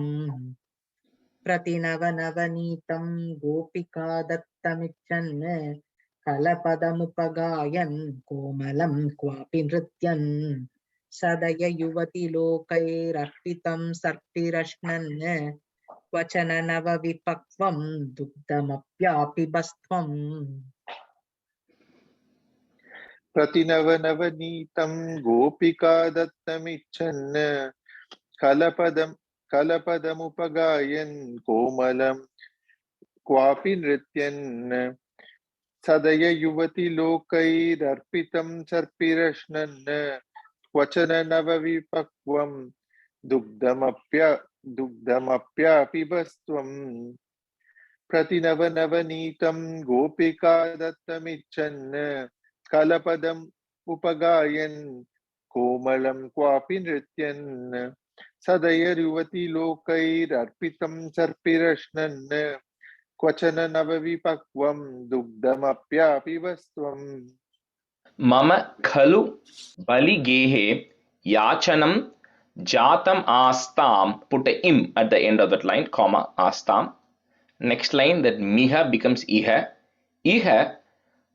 Prati navanavanitam gopika dattamichan kalapadamupagayan komalam kwapi nrityan sadaya yuvati lokairarpitam sarpirashnan kvachana nava vipakvam dugdhamapyapi bastvam. Pratinavanitam gopika dattamichan kalapadamupagayan komalam क्वापि नृत्यन् सदय युवति लोकैरर्पितं सर्पिरश्नन् क्वचन नवविपक्वं दुग्धमप्यापिबस्त्वं प्रतिनवनवनीतं गोपिका दत्तमिच्छन् कलपदम् उपगायन् कोमलं क्वापि नृत्यन् सदयर्युवती लोकैरर्पितं सर्पिरश्नन् क्वचन नवविपक्वं दुग्धमप्यापिबस्त्वम् मम खलु बलिगेहे yachanam jatam astam. Put a im at the end of that line, comma astam. Next line, that miha becomes iha. Iha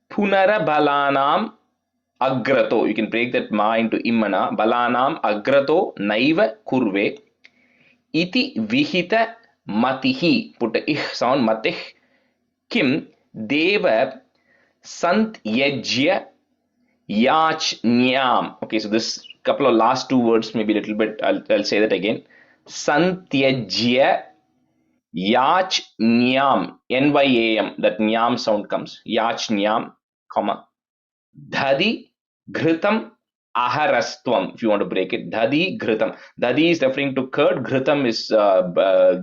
punara balanam agrato. You can break that ma into imana. Balanam agrato naiva kurve. Iti vihita matihi. Put a ih sound, matih. Kim deva sant yajya yachnyam. Okay, so this couple of last two words maybe a little bit, I'll say that again. Santyajya yachnyam, nyam, that nyam sound comes, yachnyam, comma dhadi ghritam aharastvam. If you want to break it, dhadi ghritam, dhadi is referring to curd, ghritam is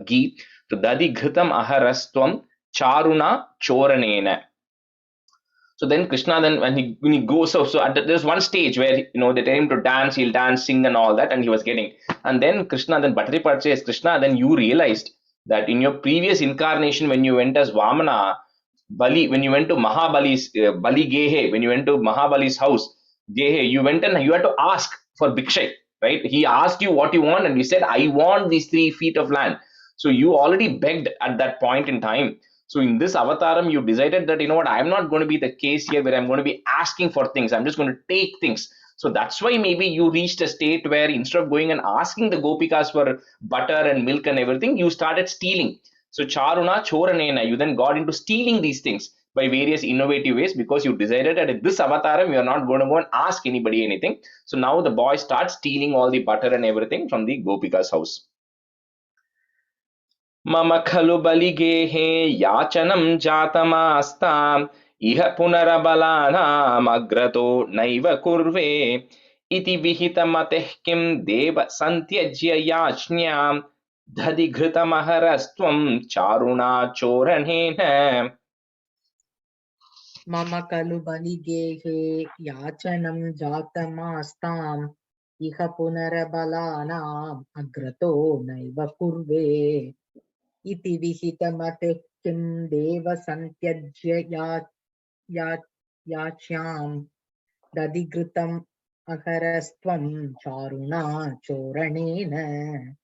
ghee. So dhadi ghritam aharastvam charuna choranena. So then Krishna, then when he goes, so there's one stage where they tell him to dance, he'll dance, sing and all that, and he was getting. And then Krishna, then Bhattaripat says, Krishna, then you realized that in your previous incarnation, when you went as Vamana, Bali, when you went to Mahabali's Bali Gehe, when you went to Mahabali's house, Gehe, you went and you had to ask for Bhikshay, right? He asked you what you want, and you said, I want these 3 feet of land. So you already begged at that point in time. So in this avataram, you decided that, I'm not going to be the case here where I'm going to be asking for things. I'm just going to take things. So that's why maybe you reached a state where instead of going and asking the gopikas for butter and milk and everything, you started stealing. So charuna choranena, you then got into stealing these things by various innovative ways, because you decided that in this avataram, you're not going to go and ask anybody anything. So now the boy starts stealing all the butter and everything from the gopikas' house. मम खलु बलिगेहे याचनं जातमास्ताम् इह पुनरबलानाम् अग्रतो नैव कुर्वे इति विहितमतिः किं देव सन्त्यज्य याच्न्यां दधिघृतमहरस्त्वं चारुणाचोरणेन मम खलु बलिगेहे याचनं जातमास्ताम् इह पुनरबलानाम् अग्रतो नैव कुर्वे इति विहितमतिः किं देव सन्त्यज्य याच्यां दधिघृतम् अहरस्त्वं चारुणाचोरणेन.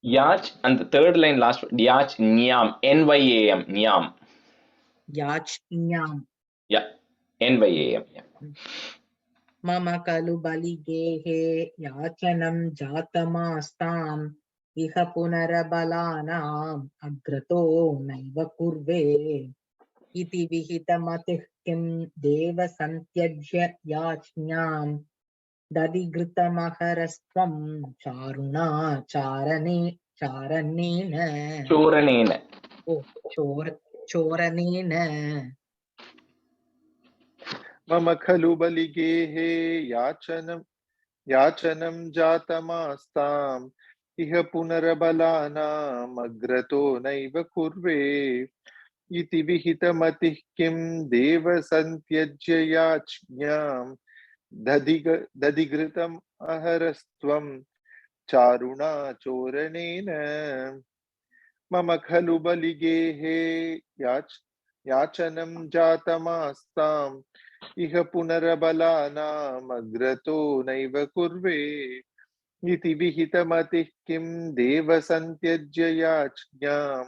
Yach, and the third line last, yach nyam, nyam, nyam. याच्न्यां. Yeah, nyam. Yeah. मम खलु बलिगेहे याचनं जातमास्ताम् इह पुनरबलानाम् अग्रतो नैव कुर्वे इति विहितमतिः किं देव सन्त्यज्य याच्न्यां दधिघृतमहरस्त्वं चारणेन. चोरणेन. मम खलु बलिगेहे याचनं जातमास्ताम् इह पुनरबलानाम् अग्रतो नैव कुर्वे इति विहितमतिः किं देव सन्त्यज्य याच्न्यां दधिघृतम् अहरस्त्वं चारुणाचोरणेन. मम खलु बलिगेहे याचनं जातमास्ताम् इह पुनरबलानाम् अग्रतो नैव कुर्वे इति विहितमतिः किं देव सन्त्यज्य याच्न्यां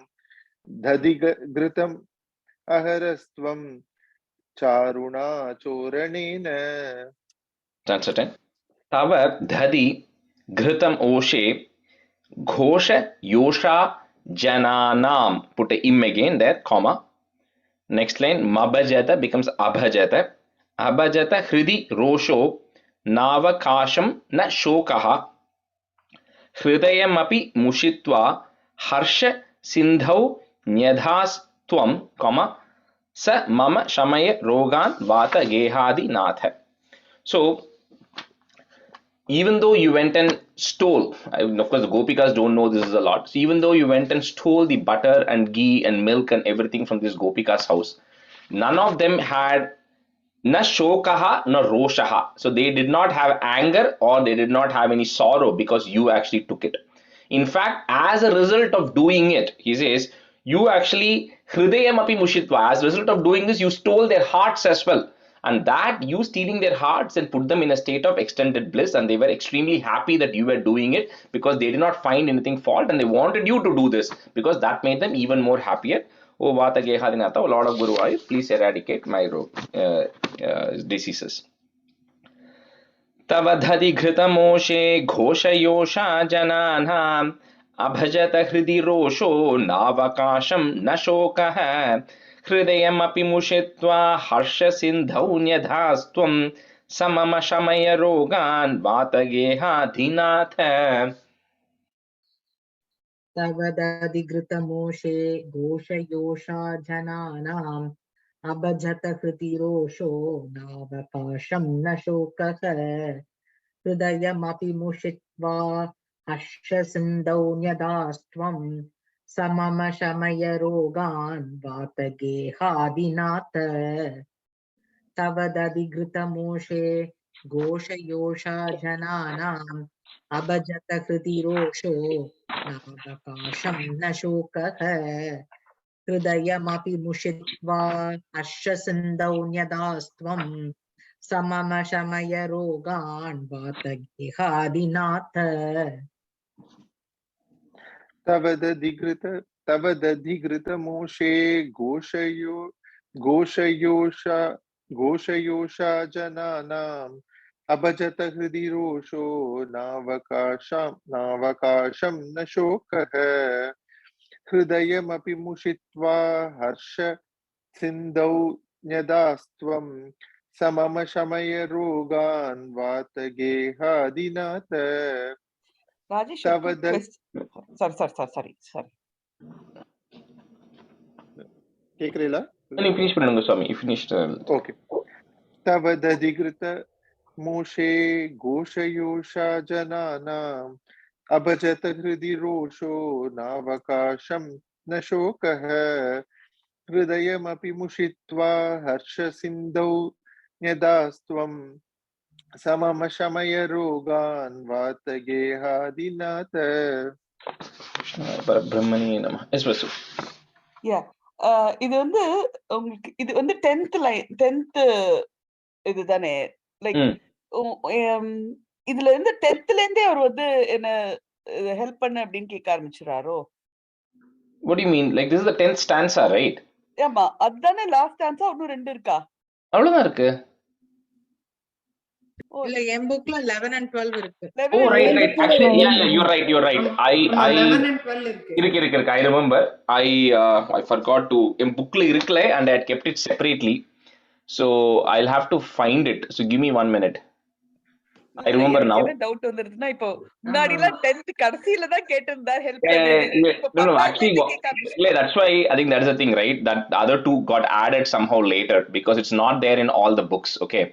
दधिघृतम् अहरस्त्वं चारुणाचोरणेन. That's it. Tava dhadi ghritam oshe ghosha yosha jananam. Put a im again there, comma. Next line, mabhajata becomes abhajata. Abhajata hridi rosho navakasham na shokaha. Hridayam api mushitva harsha sindhau nyadhas tvam, comma, sa mama shamaya rogan vata gehadi natha. So, even though you went and stole, of course, the Gopikas don't know this is a lot. So, even though you went and stole the butter and ghee and milk and everything from this Gopika's house, none of them had na shokaha na roshaha. So they did not have anger or they did not have any sorrow because you actually took it. In fact, as a result of doing it, he says, you actually hridayam api mushitva. As a result of doing this, you stole their hearts as well. And that you stealing their hearts and put them in a state of extended bliss, and they were extremely happy that you were doing it because they did not find anything fault and they wanted you to do this because that made them even more happier. Oh, Vata Gehadinata, oh Lord of Guru Vayu, please eradicate my diseases. तव धदिघृतमोषे घोषयोषा जनानाम् अभजत हृदि रोषो नावकाशं न शोकः हृदयमपि मुषित्वा हर्षसिन्धौ न्यधास्त्वं समम शमय रोगान् वातगेहाधिनाथ. तव दधिघृतमोषे घोषयोषा जनानाम् अभजत हृदि रोषो नावकाशं न शोकः हृदयमपि मुषित्वा हर्षसिन्धौ न्यधास्त्वं समम शमय रोगान् वातगेहादिनाथ. तव दधिघृतमोषे घोषयोषा जनानाम् अभजत हृदि रोषो नावकाशं न शोकः हृदयमपि मुषित्वा हर्षसिन्धौ न्यधास्त्वं समम शमय रोगान् वातगेहादिनाथ. तव दधिघृतमोषे घोषयोषा जनानाम् अभजत हृदि रोषो नावकाशं न शोकः हृदयमपि मुषित्वा हर्ष सिन्धौ न्यधास्त्वं समम शमय रोगान् वातगेहादिनाथ. Rajesh, तव sorry. கேக்குறீங்களா? You finish பண்ணுங்க Swami. You finished. Okay. तव दधिघृतमोषे घोषयोषा जनानाम् अभजत हृदि रोषो नावकाशं न शोकः हृदयमपि मुषित्वा हर्षसिन्धौ न्यधास्त्वं समम शमय रोगान् वातगेहादिनाथ. Brahmani Namah. Yes, Vasu. Yeah. இது வந்து உங்களுக்கு இது வந்து 10th லைன் 10th இதுதானே லைக் இதுல இருந்து 10thல இருந்தே அவர் வந்து என்ன ஹெல்ப் பண்ண அப்படின்னு கேட்க ஆரம்பிச்சுறாரோ? What do you mean? Like this is the 10th stanza, right? ஆமா, அதுதானே லாஸ்ட் ஸ்டான்ஸா. இன்னும் 2 இருக்கா? அவ்வளவுதான் இருக்கு. இல்ல என் புக்ல 11 and 12 இருக்கு. Oh, right. Actually, yeah, you're right. I 11 and 12 இருக்கு. I remember. I forgot to. In bookல இருக்குல, and I had kept it separately. So I'll have to find it. So give me 1 minute. I remember now. என்ன doubt வந்துருதுன்னா, இப்போ முன்னாடி எல்லாம் 10th கடைசில தான் கேட்டிருந்தார் help No, பண்ணு. actually, that's why I think that's the thing, right? That the other two got added somehow later because it's not there in all the books. Okay.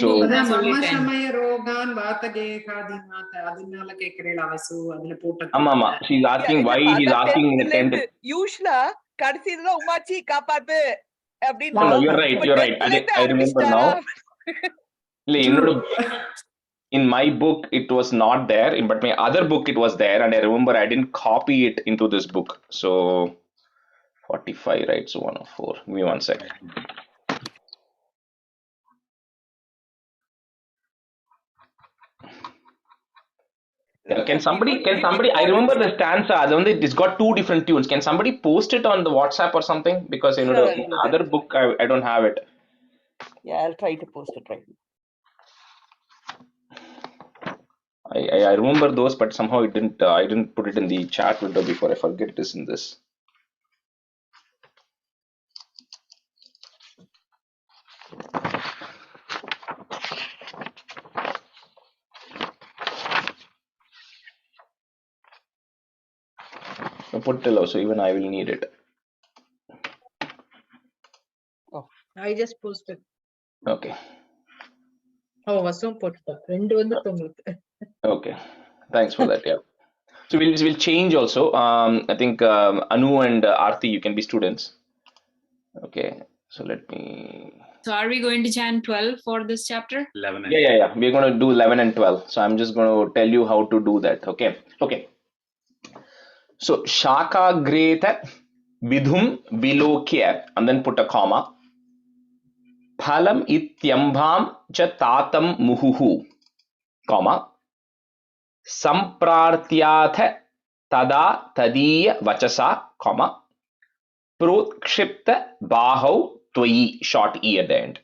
So மம சமய ரோகான் வாதகேகாதிநாத அதனால கேக்குறேன் அவசு அதுல போட்டு. ஆமா. She's asking why he's asking in the 10th. யூஷுவலா கடைசில உமாச்சி காப்பாத்து அப்படின்னு. No, you're right. I remember now. In my book it was not there, but my other book it was there, and I remember I didn't copy it into this book. So 45, right? So 104. Give me 1 sec. Can somebody? I remember the stanza. It's got 2 different tunes. Can somebody post it on the WhatsApp or something? Because the other book I don't have it. Yeah, I'll try to post it right now. I remember those, but somehow I didn't put it in the chat window before I forget this in this. I put it also, even I will need it. I just posted. Okay. Oh, wasum potta. Rendu vandukku ungalku. Okay. Thanks for that. Yeah. So we'll change also. I think Anu and Aarti, you can be students. Okay. So let me. So are we going to chant 12 for this chapter? 11 and Yeah. We're going to do 11 and 12. So I'm just going to tell you how to do that. Okay. So Shaka Greta Vidhum Vilokya, and then put a comma. Phalam ityambham cha tatam muhuhu, comma. Samprartyatha tada tadiya vachasa, comma. Protshipta bahau twayi, short e at the end.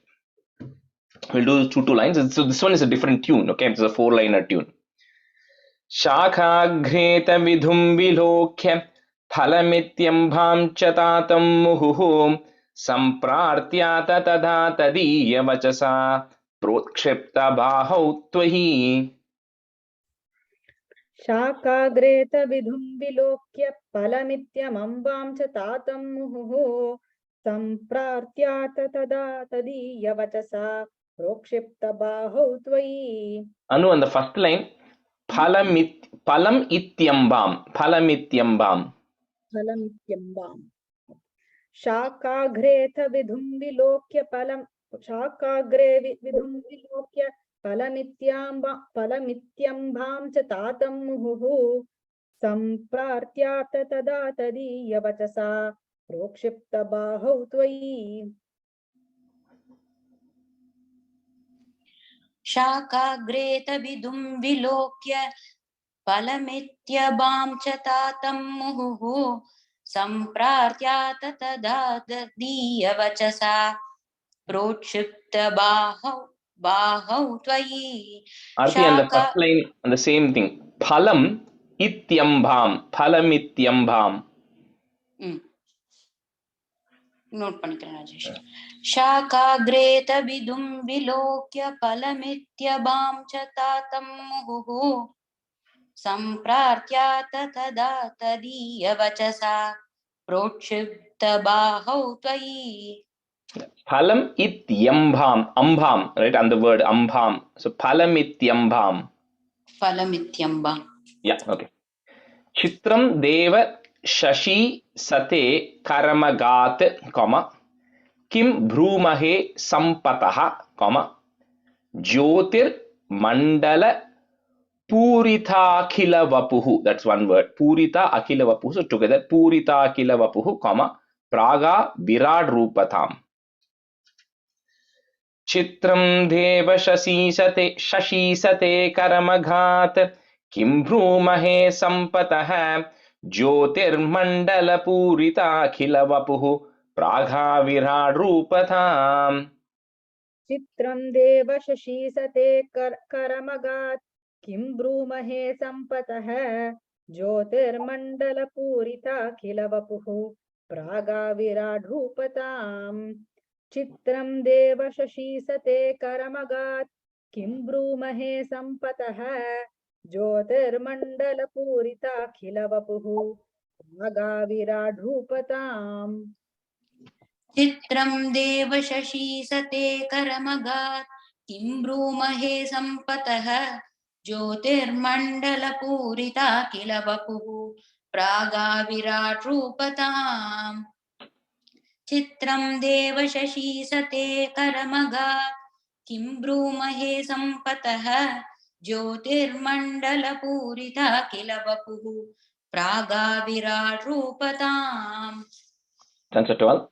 We'll do two lines. So this one is a different tune. Okay, it's a 4-liner tune. Shakhagreta vidhum vilokya phalamityambham cha tatam muhuhu samprartyata tada tadiya vachasa protshipta bahau twahi. शाकाग्रेत विधुं विलोक्य फलमित्यमम्बां च तातं मुहुः सम्प्रार्त्यात तदा तदीयवचसा प्रोक्षिप्तबाहौ त्वयि. Anu, on the first line, phalam ityambam. शाकाग्रेत विधुं विलोक्य शाकाग्रे विधुं विलोक्य फलमित्यम्भां च तातं मुहुः सम्प्रार्त्यात तदा तदीयवचसा प्रोक्षिप्तबाहौ त्वयि. शाकाग्रेत विधुं विलोक्य फलमित्यम्भां च तातं मुहुः सम्प्रार्त्यात तदा तदीयवचसा प्रोक्षिप्तबाहौ त्वयि. Arti, on the first line, on the same thing. Phalam ityambham. Note பண்ணிக்கிறேன் ராஜேஷ். शाकाग्रेत विधुं विलोक्य फलमित्यम्भां च तातं मुहुः सम्प्रार्त्यात तदा तदीयवचसा प्रोक्षिप्तबाहौ त्वयि. Phalam ityambham. Ambham, right? On the word ambham. So phalam ityambham. Yeah, okay. Chitram deva shashi sate karamagat, comma. Kim bhrumahe sampataha, comma. Jyotir mandala purita akhila vapuhu. That's one word. Purita akhila vapuhu. So together, purita akhila vapuhu, comma. Praga virad rupatham. Chitram deva shashi sate karamaghat. Kim bhrumahe sampataha jyotir mandala purita akhila vapuhu pragha virad rupatham. चित्रं देव शशी सते करमगात् किं ब्रूमहे सम्पतः ज्योतिर्मण्डलपूरिताखिल वपुः प्रागाविराड्रूपताम्. चित्रं देव शशी सते करमगात् किं ब्रूमहे सम्पतः ज्योतिर्मण्डलपूरिताखिल वपुः प्रागाविराड्रूपताम्. चित्रं देव शशी सते करमगात् किं ब्रूमहे सम्पतः ज्योतिर्मण्डलपूरिता किल वपुः प्रागाविराड्रूपताम्. चित्रं देव शशी सते करमगात् किं ब्रूमहे सम्पतः ज्योतिर्मण्डलपूरिता किल वपुः प्रागाविराड्रूपताम्. Answer 12.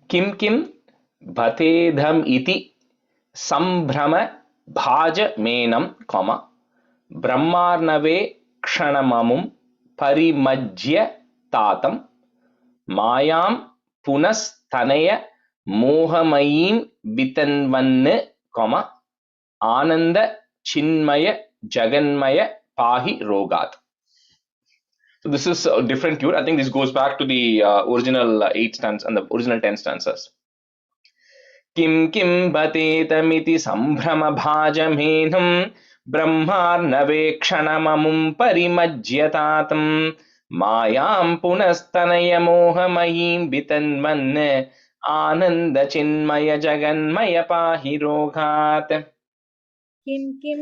Kim bhatedham iti sambhrama bhaja menam, comma. Brahmarnave kshanamamum parimajya tatam mayam punastanaya mohamayim vitanvanne, comma. Ananda chinmaya jaganmaya pahi rogat. So this is a different tune. I think this goes back to the original 8 stanzas and the original 10 stanzas. Kim batetamiti sambhrama bhajamenam brahmarnave kshanamamum parimajyatatam mayam punastanaya mohamayim vitanvan Ananda Chinmaya Jaganmaya Pahi Rogat. किं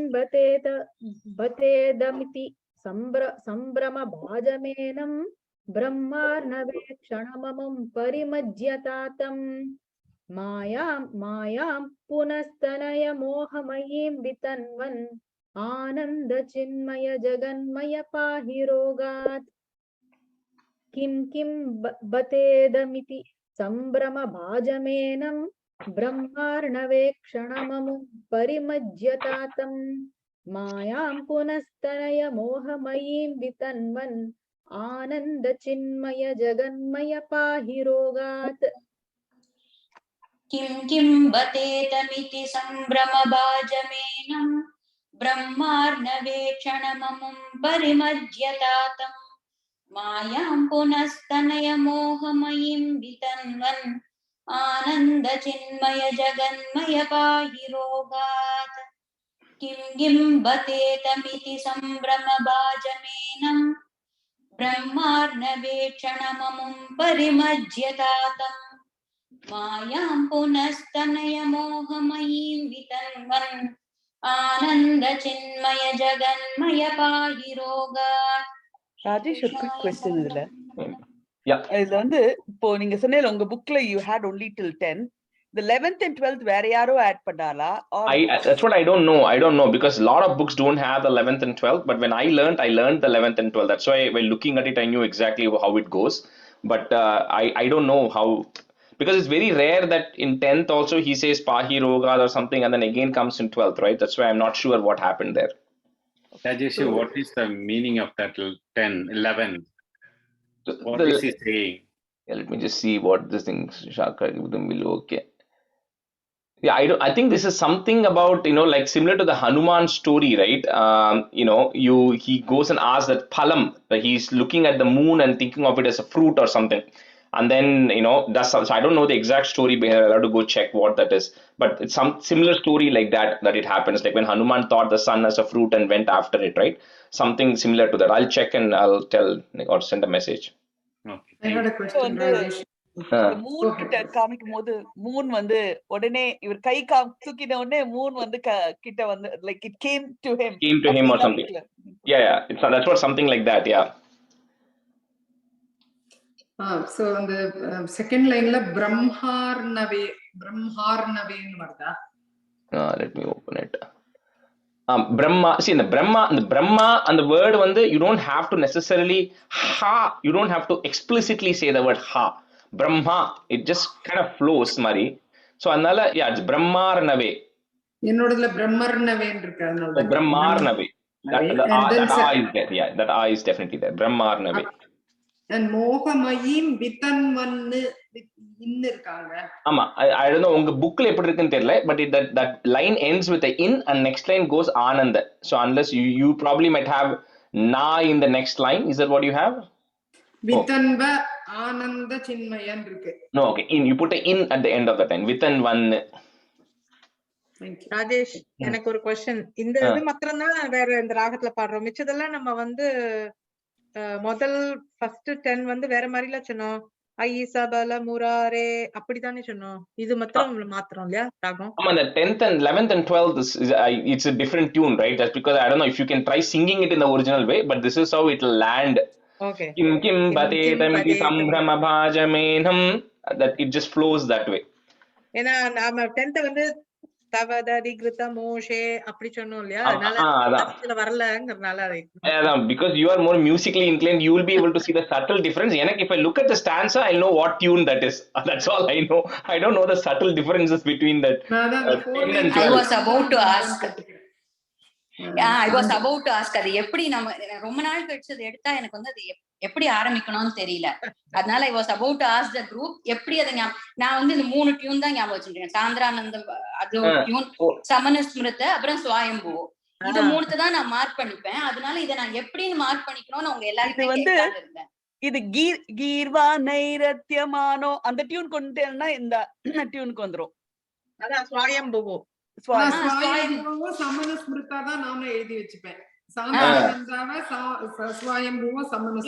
बतेदमिति सम्भ्रमभाजमेनं ब्रह्मार्णवेक्षणममुं परिमज्यतातं मायां पुनस्तनयमोहमयीं वितन्वन् आनन्दचिन्मय जगन्मय पाहि रोगात् किं बतेदमिति सम्भ्रमभाजमेनं ब्रह्मार्णवेक्षणममुं परिमज्यतातं मायां पुनस्तनयमोहमयीं वितन्वन् आनन्दचिन्मय जगन्मय पाहि रोगात् किं बतेतमिति सम्भ्रमभाजमेनं ब्रह्मार्णवेक्षणममुं परिमज्यतातं मायां पुनस्तनयमोहमयीं वितन्वन् आनन्दचिन्मय जगन्मय पाहि रोगात् किं बतेतमिति सम्भ्रमभाजमेनं ब्रह्मार्णवेक्षणममुं परिमज्यतातं मायां पुनस्तनयमोहमयीं वितन्वन् आनन्दचिन्मय जगन्मय पाहि रोगात्. Rajesh, a quick question இதுல. Yeah. இதுல வந்து இப்போ நீங்க சொன்னீங்க உங்க bookல you had only till 10. The 11th and 12th வேற யாரோ add பண்ணாலா? That's what I don't know because a lot of books don't have the 11th and 12th, but when I learned the 11th and 12th. That's why while looking at it I knew exactly how it goes, but I don't know how, because it's very rare that in 10th also he says Pahi Roga or something and then again comes in 12th, right? That's why I'm not sure what happened there. Rajesh, what is the meaning of that 10, 11? What is he saying? Yeah, let me just see what this thing okay. Yeah, I think this is something about, like similar to the Hanuman story, right? He goes and asks that Phalam, that he's looking at the moon and thinking of it as a fruit or something. And then, so I don't know the exact story behind it. I'll have to go check what that is. But it's some similar story like that it happens. Like when Hanuman thought the sun as a fruit and went after it, right? Something similar to that. I'll check and I'll tell or send a message. Okay. I had a question, Rajesh. இந்த Moon கிட்ட காமிக்கும் போது Moon வந்து உடனே இவர் கை தூக்கின உடனே Moon வந்து கிட்ட வந்து like it came to him or something. Yeah, that's what something like that, yeah. So on the second line la brahmarnave nu varda. Let me open it. Brahma, see, the Brahma and the word vandu, you don't have to necessarily you don't have to explicitly say the word ha. Brahma, it just kind of flows mari. So anala, yeah, it's Brahmarnave. Ennodula Brahmarnave irukku adnala. Brahmarnave. That is there. Yeah, that I is definitely there. Brahmarnave. And mohamayim vitanvan in irukanga. Ama, I don't know unga bookla eppadi irukku therilla, but that line ends with a in and next line goes ananda. So unless you probably might have na in the next line, is that what you have? Vitanva Ananda Chinmayan irukku. No, okay. You put a in at the end of the line. Vitanvan. Thank you. Rajesh, எனக்கு ஒரு question. இந்த இது மாத்திரம் தான் வேற இந்த ராகத்துல பாடுறோம். மிச்சதெல்லாம் நம்ம வந்து முதல் ஃபர்ஸ்ட் 10 வந்து வேற மாதிரில சொன்னோம். ஐ சபல முராரே அப்படிதானே சொன்னோம். இது மாத்திரம் மாத்திரம் இல்லையா ராகம்? ஆமா, the 10th and 11th and 12th it's a different tune, right? That's because I don't know if you can try singing it in the original way, but this is how it will land. Okay. Kim batetamiti sambramabhajamenam, that it just flows that way. ஏன்னா நாம 10th வந்து தவதரி கிருத மோஷே அப்படி சொன்னோம் இல்லையா? அதனால அதுல வரலங்கறனால because you are more musically inclined, you will be able to see the subtle difference. If I look at the stanza, I'll know what tune that is. That's all I know. I don't know the subtle differences between that. I was about to ask. I was about to ask அது எப்படி நம்ம ரொம்ப நாள் கழிச்சு அதை எடுத்தா எனக்கு வந்து அது எப்படி ஆரம்பிக்கணும்னு தெரியல. அதனால I was about to ask the group எப்படி அதை நான் வந்து இந்த 3 டியூன் தான் ஞாபகம் வச்சிருக்கேன். சாந்திரானந்தம் அது ஒரு டியூன், சமனஸ்மிருத, அப்புறம் ஸ்வயம்பு. இது 3 தான் நான் மார்க் பண்ணிப்பேன். அதனால இதை நான் எப்படின்னு மார்க் பண்ணிக்கணும்னு அவங்க எல்லாருமே கேட்கலாம்னு இருந்தேன். இது கீர்வா நைரத்யமானோ அந்த டியூன் கொண்டுட்டேன்னா இந்த டியூனுக்கு வந்துரும். அதான் ஸ்வயம்பு. சமனஸ்மிருதா தான் நாம எழுதி வச்சுப்பேன்.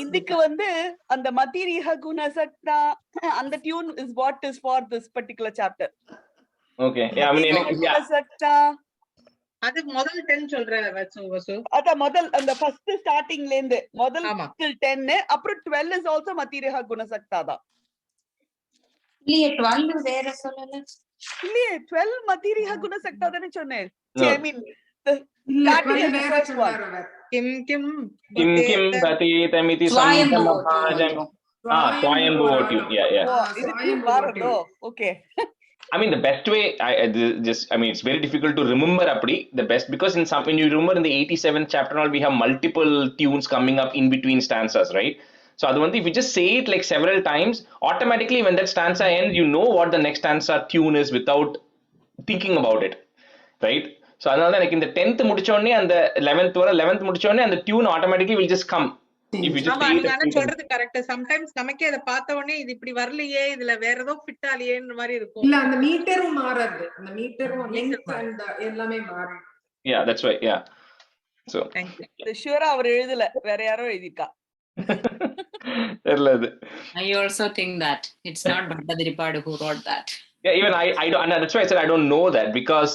இதுக்கு வந்து அந்த மதிரிஹ குணசக்தா அந்த tune is what is for this particular chapter. Okay. Yeah, I mean, குணசக்தா அது முதல் 10 சொல்ற வசு. அத முதல் அந்த ஃபர்ஸ்ட் ஸ்டார்டிங்ல இருந்து முதல் till 10 அப்புறம் 12 is also மதிரிஹ குணசக்தா தான். இல்லையே 12 வேற சொல்லல. இல்லையே 12 மதிரிஹ குணசக்தா தானே சொன்னேன். I mean the starting is the first one. Kim Kim batithamiti samsamahajam. Swayambhu. Yeah. Okay. I mean, the best way, I mean, it's very difficult to remember the best, because when you remember in the 87th chapter, we have multiple tunes coming up in between stanzas, right? So if you just say it like several times, automatically when that stanza ends, you know what the next stanza tune is without thinking about it, right? So like in the 10th mudichone and the 11th mudichone, and the tune automatically will just come. If you just நீங்க சொல்றது correct. Sometimes நமக்கே அத பார்த்த உடனே இது இப்படி வரலையே, இதுல வேற ஏதோ ஃபிட் ஆலியேன்ற மாதிரி இருக்கும். இல்ல அந்த மீட்டரும் மாறுது, அந்த மீட்டரும் லெங்த் அண்ட் எல்லாமே மாறுது. Yeah, that's right. Yeah. So thank you. The sure அவர் எழுதல, வேற யாரோ எழுதிருக்கா. I also think that it's not Bhattadripadu who wrote that. Yeah, even I don't, and that's why I said I don't know that, because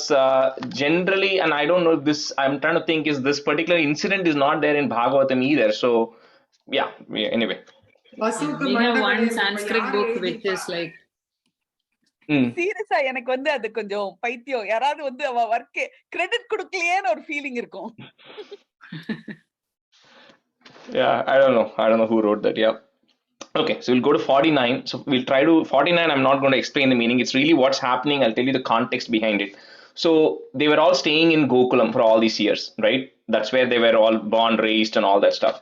generally, and I don't know this, I'm trying to think, is this particular incident is not there in Bhagavatam either. So yeah, anyway. We have one Sanskrit book which is like சீரியஸா எனக்கு வந்து அது கொஞ்சம் பைத்தியம். யாராவது வந்து அவ work credit கொடுக்கலையேன்னு ஒரு ஃபீலிங் இருக்கும். Yeah, I don't know who wrote that. Yeah. Okay, so we'll go to 49. So we'll try to 49. I'm not going to explain the meaning. It's really what's happening. I'll tell you the context behind it. So they were all staying in Gokulam for all these years, right? That's where they were all born, raised, and all that stuff.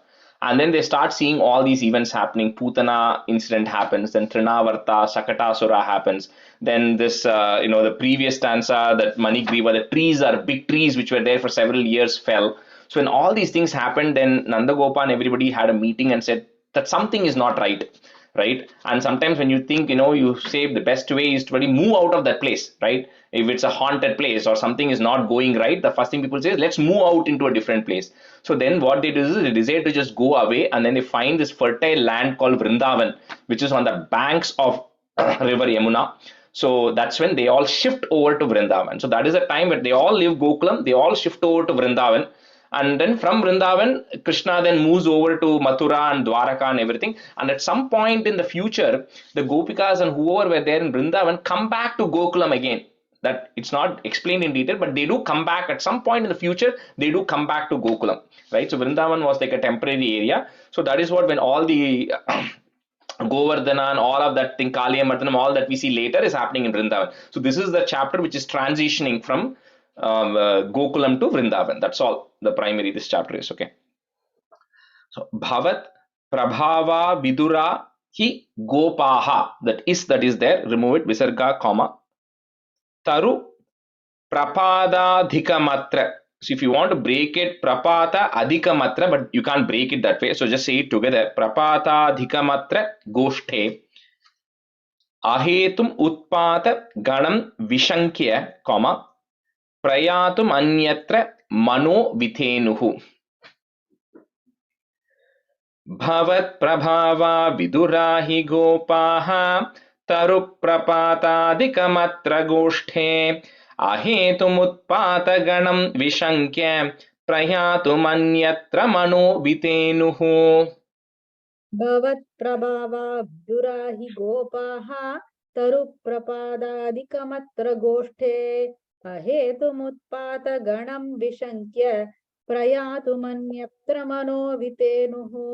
And then they start seeing all these events happening. Putana incident happens. Then Trinavarta, Sakatasura happens. Then this, the previous stanza, that Manigriva, the trees are big trees which were there for several years fell. So when all these things happened, then Nandagopa and everybody had a meeting and said that something is not right. And sometimes when you think, you say the best way is to really move out of that place, right? If it's a haunted place or something is not going right, the first thing people say is let's move out into a different place. So then what they do is they decide to just go away, and then they find this fertile land called Vrindavan, which is on the banks of river Yamuna. So that's when they all shift over to Vrindavan. So that is a time where they all leave Gokulam, they all shift over to Vrindavan. And then from Vrindavan, Krishna then moves over to Mathura and Dwaraka and everything. And at some point in the future, the Gopikas and whoever were there in Vrindavan come back to Gokulam again. That it's not explained in detail, but they do come back at some point in the future. They do come back to Gokulam, right? So Vrindavan was like a temporary area. So that is what, when all the Govardhana and all of that thing, Kaliya Mardanam, all that we see later is happening in Vrindavan. So this is the chapter which is transitioning from Gokulam to Vrindavan. That's all the primary this chapter is. Okay. So Bhavat Prabhava Vidura Hi Gopaha, that is there, remove it, Visarga, comma. Taru Prapadadhikamatra. So if you want to break it, Prapata Adhikamatra, but you can't break it that way. So just say it together. Prapadadhikamatra Goshthe Ahetum Utpata Ganam Vishankya, comma. Prayatum Anyatra Mano Vithenuhu. Bhavat Prabhava Vidurahi Gopaha Taru Prapatadikamatra Goshthe Ahetumutpata Ganam Vishankya Prayatum Anyatra Mano Vithenuhu. Bhavat Prabhava Vidurahi Gopaha Taru Prapadadikamatra Goshthe Ahetumutpata Ganam Vishankya Prayatumanyatra Mano Vitenuhu.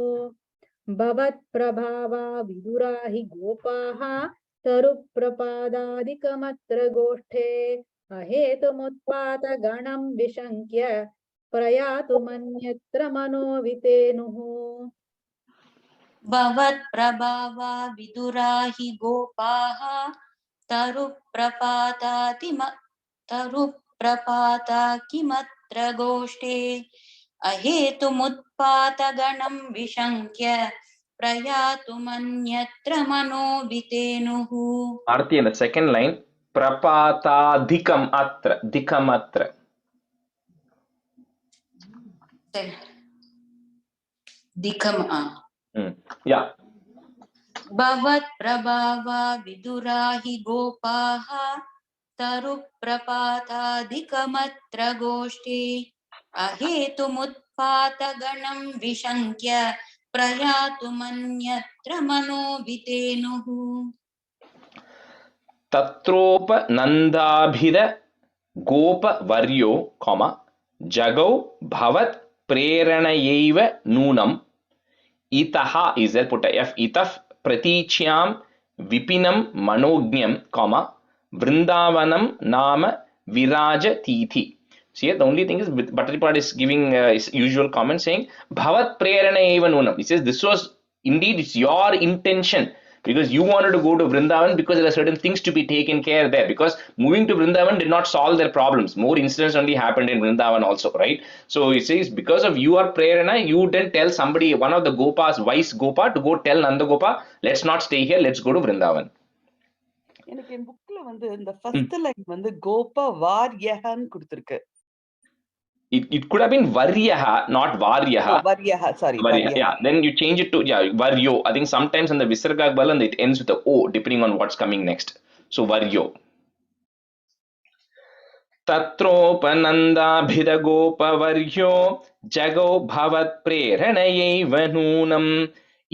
Bhavat Prabhava Vidurahi Gopaha Taru Prapadadikamatra Goshthe Ahetumutpata Ganam Vishankya Prayatumanyatra Mano Vitenuhu. Bhavat Prabhava Vidurahi Gopaha Taru Prapata Kimatra Goshte Ahetumutpata Ganam Vishankya Prayatumanyatra Mano Vitenuhu. Arti in the second line, Prapata Dhikamatra. Dikam. Yeah. Bhavat prabhava vidurahi gopaha taru prapata dikamatra goshti ahetumutpata ganam vishankya prayatu manyatra mano vitenuhu. Tatropa nandabhida gopa varyo, comma, jagau bhavat preranayeva nunam. Itaha is there, put a f, itaf pratichyam vipinam manognyam, comma, vrindavanam nama viraja titi. See, the only thing is Bhattaripad is giving his usual comment saying bhavat prerana eva nunam. He says this was indeed, it's your intention because you wanted to go to Vrindavan because there are certain things to be taken care there, because moving to Vrindavan did not solve their problems. More incidents only happened in Vrindavan also, right? So it says because of your prerana, you didn't tell somebody, one of the Gopas, wise Gopa, to go tell Nanda Gopa, let's not stay here, let's go to Vrindavan. எனக்கு என் புக்ல வந்து இந்த first line வந்து கோப வார்யஹன்னு கொடுத்திருக்கு. It could have been Varyaha, not Varyaha. Oh, Varyaha, sorry. Varyaha. Yeah, then you change it to Varyo. I think sometimes in the Visarga Balan it ends with the O depending on what's coming next. So Varyo. Tatropananda bhidagopa varyo jago bhavat preranayeva nunam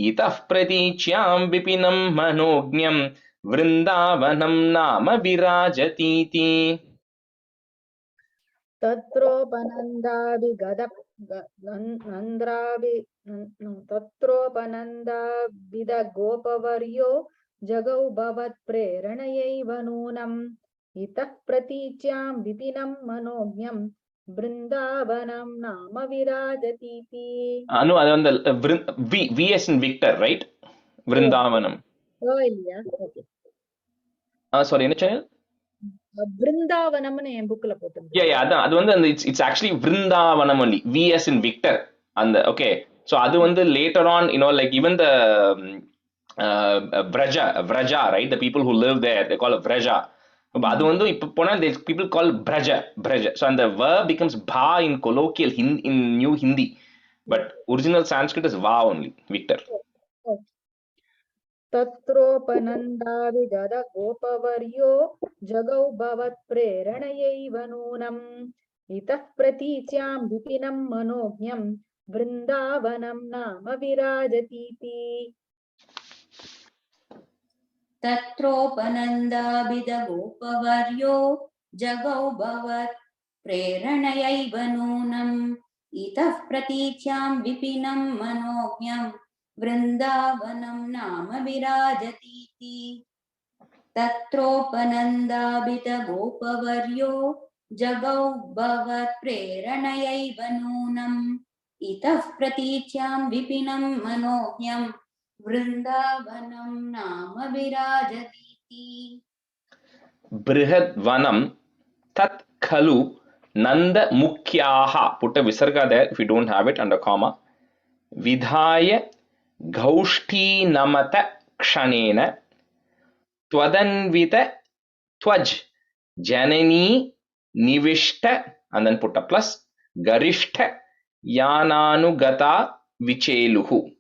itah pratichyam vipinam manognyam vrindavanam nama virajatiti. तत्रोपनन्दाभिद गोपवर्यो जगौ भवत् प्रेरणयैव नूनम् इतः प्रतीच्यां विपिनं मनोज्ञं वृन्दावनं नाम विराजतीति. No, அது வந்து V as in Victor, right? Vrindavanam. இல்லையா? ஓகே. Sorry, என்ன channel? Vrindavanamnu என் bookல போட்டுருந்தேன். Yeah, அது வந்து அந்த it's actually Vrindavanam only. V as in Victor. And okay, so அது வந்து later on, like even the Vraja, right? The people who live there, they call it Vraja. அது வந்து இப்ப போனா people call Braja. So and the verb becomes bha in colloquial in new Hindi, but original Sanskrit is va only, Victor. तत्रोपनन्दाभिगद गोपवर्यो जगौ भवत् प्रेरणयैव नूनम् इतः प्रतीच्यां विपिनं मनोज्ञं वृन्दावनं नाम विराजतीति. तत्रोपनन्दाभिद गोपवर्यो जगौ भवत् प्रेरणयैव नूनम् इतः प्रतीच्यां विपिनं मनोज्ञं वृन्दावनं नाम विराजतीति. तत्रोपनन्दाभिद गोपवर्यो जगौ भवत् प्रेरणयैव नूनम् इतः प्रतीच्यां विपिनं मनोज्ञं वृन्दावनं नाम विराजतीति. Brihadvanam tat khalu nanda mukhyaha. Put a visarga there if you don't have it under comma. Vidhaya gaushti namata kshanena twadanvita twaj janani nivishta, and then put a plus, garishta yananugata vicheluhu.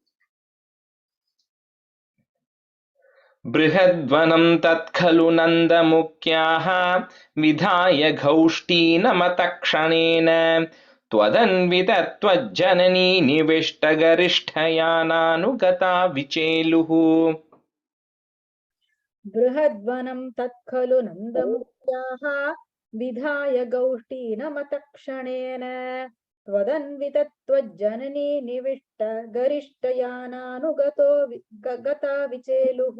बृहद्वनं तत्खलु नन्दमुख्याः विधाय घौष्टीनमतक्षणेन त्वदन्वितत्वज्जननी निविष्टगरिष्ठयानानुगता विचेलुः. बृहद्वनं तत्खलु नन्दमुख्याः विधाय गौष्टीनमतक्षणेन त्वदन्वितत्वज्जननी निविष्ट गरिष्ठयानानुगतो गता विचेलुः.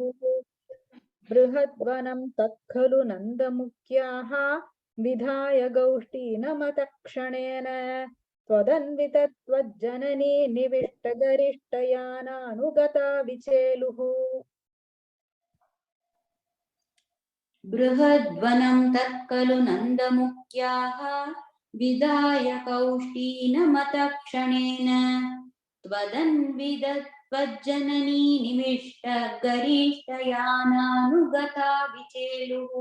बृहद्वनं तत्खलु नन्दमुख्याः विधाय गौष्टीनमतक्षणेन त्वदन्वितत्वज्जननी निविष्ट गरिष्ठयानानुगता विचेलुः. बृहद्वनं तत्खलु नन्दमुख्याः विधाय कौष्टीनमतक्षणेन त्वदन्वितत्वज्जननी निविष्ट गरिष्ठयानानुगता विचेलुः.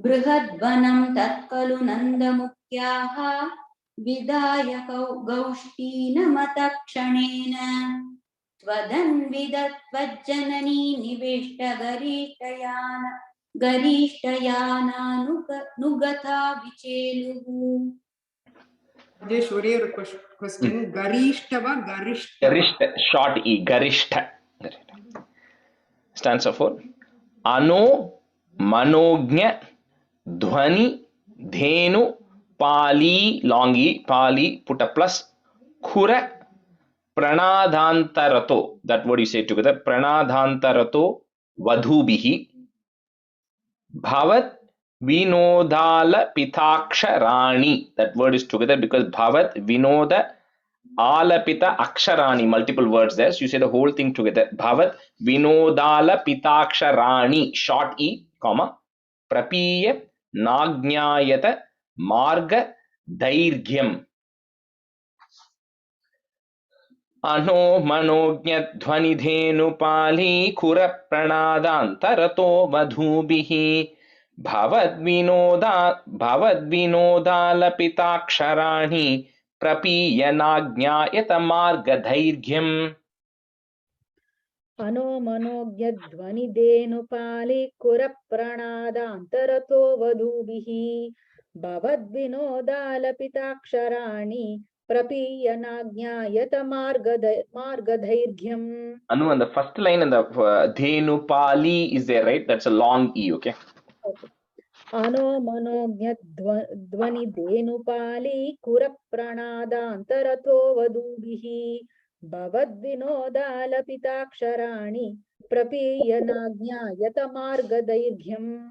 बृहद्वनं तत्खलु नन्दमुख्याः विदाय गौष्टीनमतक्षणेन त्वदन्विदत्वज्जननी निविष्ट गरिष्ठयानानुगता विचेलुः. Rajesh, ஒரே ஒரு question. Garishtava, Garishtava. Garishta, short e, Garishta. Stanza 4. Ano manognya dhvani dhenu pali, long e, pali, put a plus, khura pranadhantarato. That word you say together. Pranadhantarato vadhubihi bhavat vinodala pitaksharani. That word is together because bhavat vinoda alapita aksharani, multiple words there, so you say the whole thing together. Bhavat vinodala pitaksharani, short e, comma, prapiya nagnayata marga dairgyam. Ano manognya dhvani dhenu pali khura pranadantarato vadhubihi bhavat vinodala pitaksharani प्रपीयनाज्ञायत मार्गधैर्घ्यम्. अनो मनोज्ञध्वनिधेनुपाली कुरप्रणादान्तरतो वधूभिः भवद्विनोदालपिताक्षराणि प्रपीयनाज्ञायत मार्गधैर्घ्यम्. Anu, on the first line in the dhenupali is there, right? That's a long e, okay? Okay. अनो मनोज्ञध्वनिधेनुपाली कुरप्रणादान्तरतो वधूभिः भवद्विनोदालपिताक्षराणि प्रपीयनाज्ञायत मार्गदैर्घ्यम्.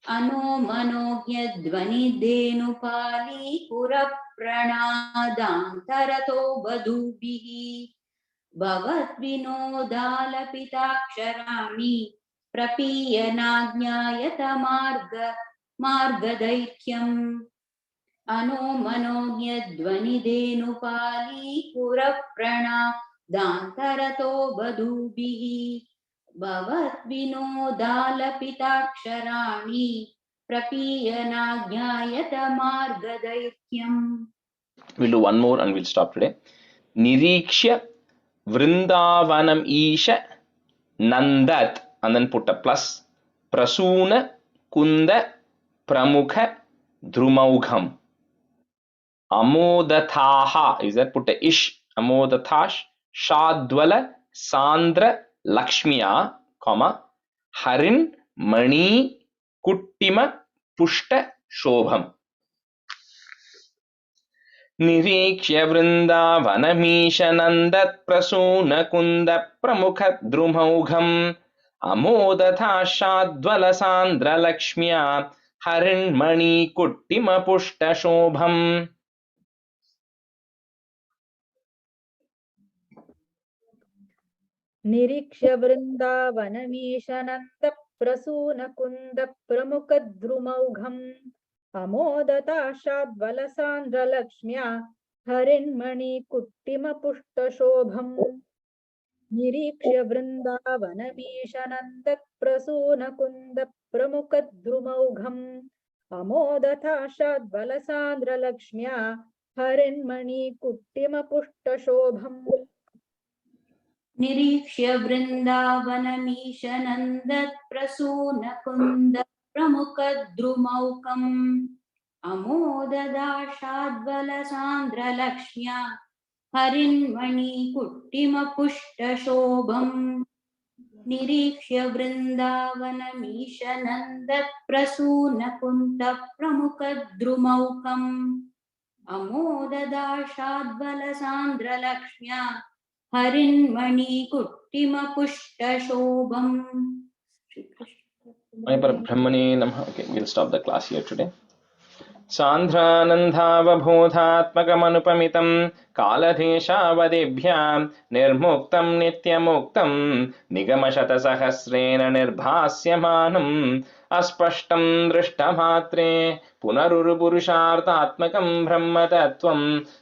अनो मनोज्ञध्वनिधेनुपाली कुरप्रणादान्तरतो वधूभिः भवद्विनोदालपिताक्षराणि प्रपीयनाज्ञायत मार्गदैर्घ्यम्. अनो मनोज्ञध्वनिधेनुपाली कुरप्रणादान्तरतो वधूभिः भवद्विनोदालपिताक्षराणि प्रपीयनाज्ञायत मार्गदैर्घ्यम्. We'll do one more and we'll stop today. Nirikshya vrindavanam isha nandat, and then put a plus, prasuna kunda pramukha drumaugham amodathaha, is that put a ish, amodathash shadvala sandra lakshmiya, comma, harin mani kuttima pushta shobham. निरीक्ष्य वृन्दावनमीशनन्दत् प्रसूनकुन्द प्रमुखद्रुमौघम् अमोदथाशाद्वलसान्द्रलक्ष्म्या हरिण्मणिकुट्टिमपुष्टशोभम्. निरीक्ष्य वृन्दावनमीशनन्द प्रसूनकुन्द प्रमुखद्रुमौघम् अमोदताशाद्वलसान्द्रलक्ष्म्या हरिण्मणिकुट्टिमपुष्टशोभम्. निरीक्ष्य वृन्दावनमीशनन्द प्रसूनकुन्द प्रमुखद्रुमौघम् अमोदताशाद्वलसान्द्रलक्ष्म्या हरिण्मणिकुट्टिमपुष्टशोभम्. निरीक्ष्य वृन्दावनमीशनन्दत् प्रसूनकुन्द प्रमुखद्रुमौकम् अमोददाशाद्वलसान्द्रलक्ष्म्या हरिण्मणिकुट्टिमपुष्टशोभम्. निरीक्ष्य वृन्दावनमीशनन्दत् प्रसूनकुन्द प्रमुखद्रुमौकम् अमोददाशाद्वलसान्द्रलक्ष्म्या हरिण्मणिकुट्टिमपुष्टशोभम्. Brahmane Namaha. Okay, we'll stop the class here today. सान्द्रानन्दावबोधात्मकमनुपमितं कालदेशावदिभ्यां निर्मुक्तं नित्यमुक्तं निगमशतसहस्रेण निर्भास्यमानम् अस्पष्टं दृष्टमात्रे पुनरुरुपुरुषार्थात्मकं ब्रह्मतत्त्वं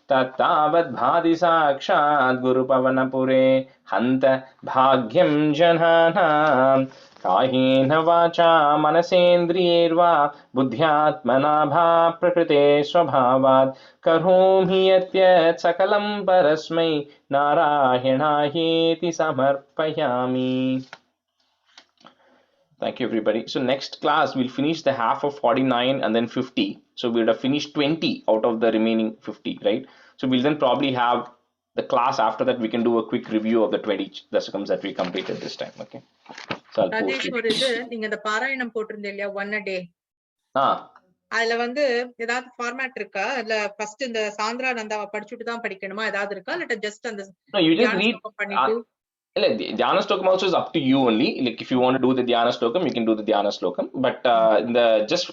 तत्तावद्भाति साक्षात् गुरुपवनपुरे हन्त भाग्यं जनानां कायेन वाचा मनसेन्द्रियैर्वा बुद्ध्यात्मना भा प्रकृते स्वभावात् करोमि यत् सकलं परस्मै नारायणायेति समर्पयामि. Thank you, everybody. So next class, we'll finish the half of 49 and then 50. So we would have finished 20 out of the remaining 50, right? So we'll then probably have the class after that. We can do a quick review of the 20 Dasakams that we completed this time, okay? So I'll post Rajesh, it. ஒரு இது நீங்க இந்த பாராயணம் போட்டிருந்தீங்க இல்லையா, 1 a day, அதுல வந்து ஏதாவது ஃபார்மேட் இருக்கா? இல்ல ஃபர்ஸ்ட் இந்த சாந்திரா நந்தாவை படிச்சுட்டு தான் படிக்கணுமா, ஏதாவது இருக்கா? இல்ல ஜஸ்ட் அந்த No, you just read. பண்ணிட்டு Dhyana Stokam also is up to you only. Like if you want to do the Dhyana Stokam, you can do the Dhyana Stokam. But just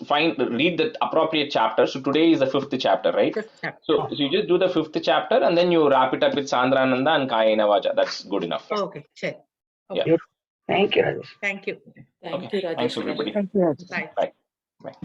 read the appropriate chapter. So today is the 5th chapter, right? 5th chapter. So you just do the 5th chapter and then you wrap it up with Sandrananda and Kayena Vacha. That's good enough. Okay, sure. Okay. Yeah. Thank you, Rajesh. Thank you. Thank you, Rajesh. Thanks, everybody. Thank you, Rajesh. Bye. Bye. Bye.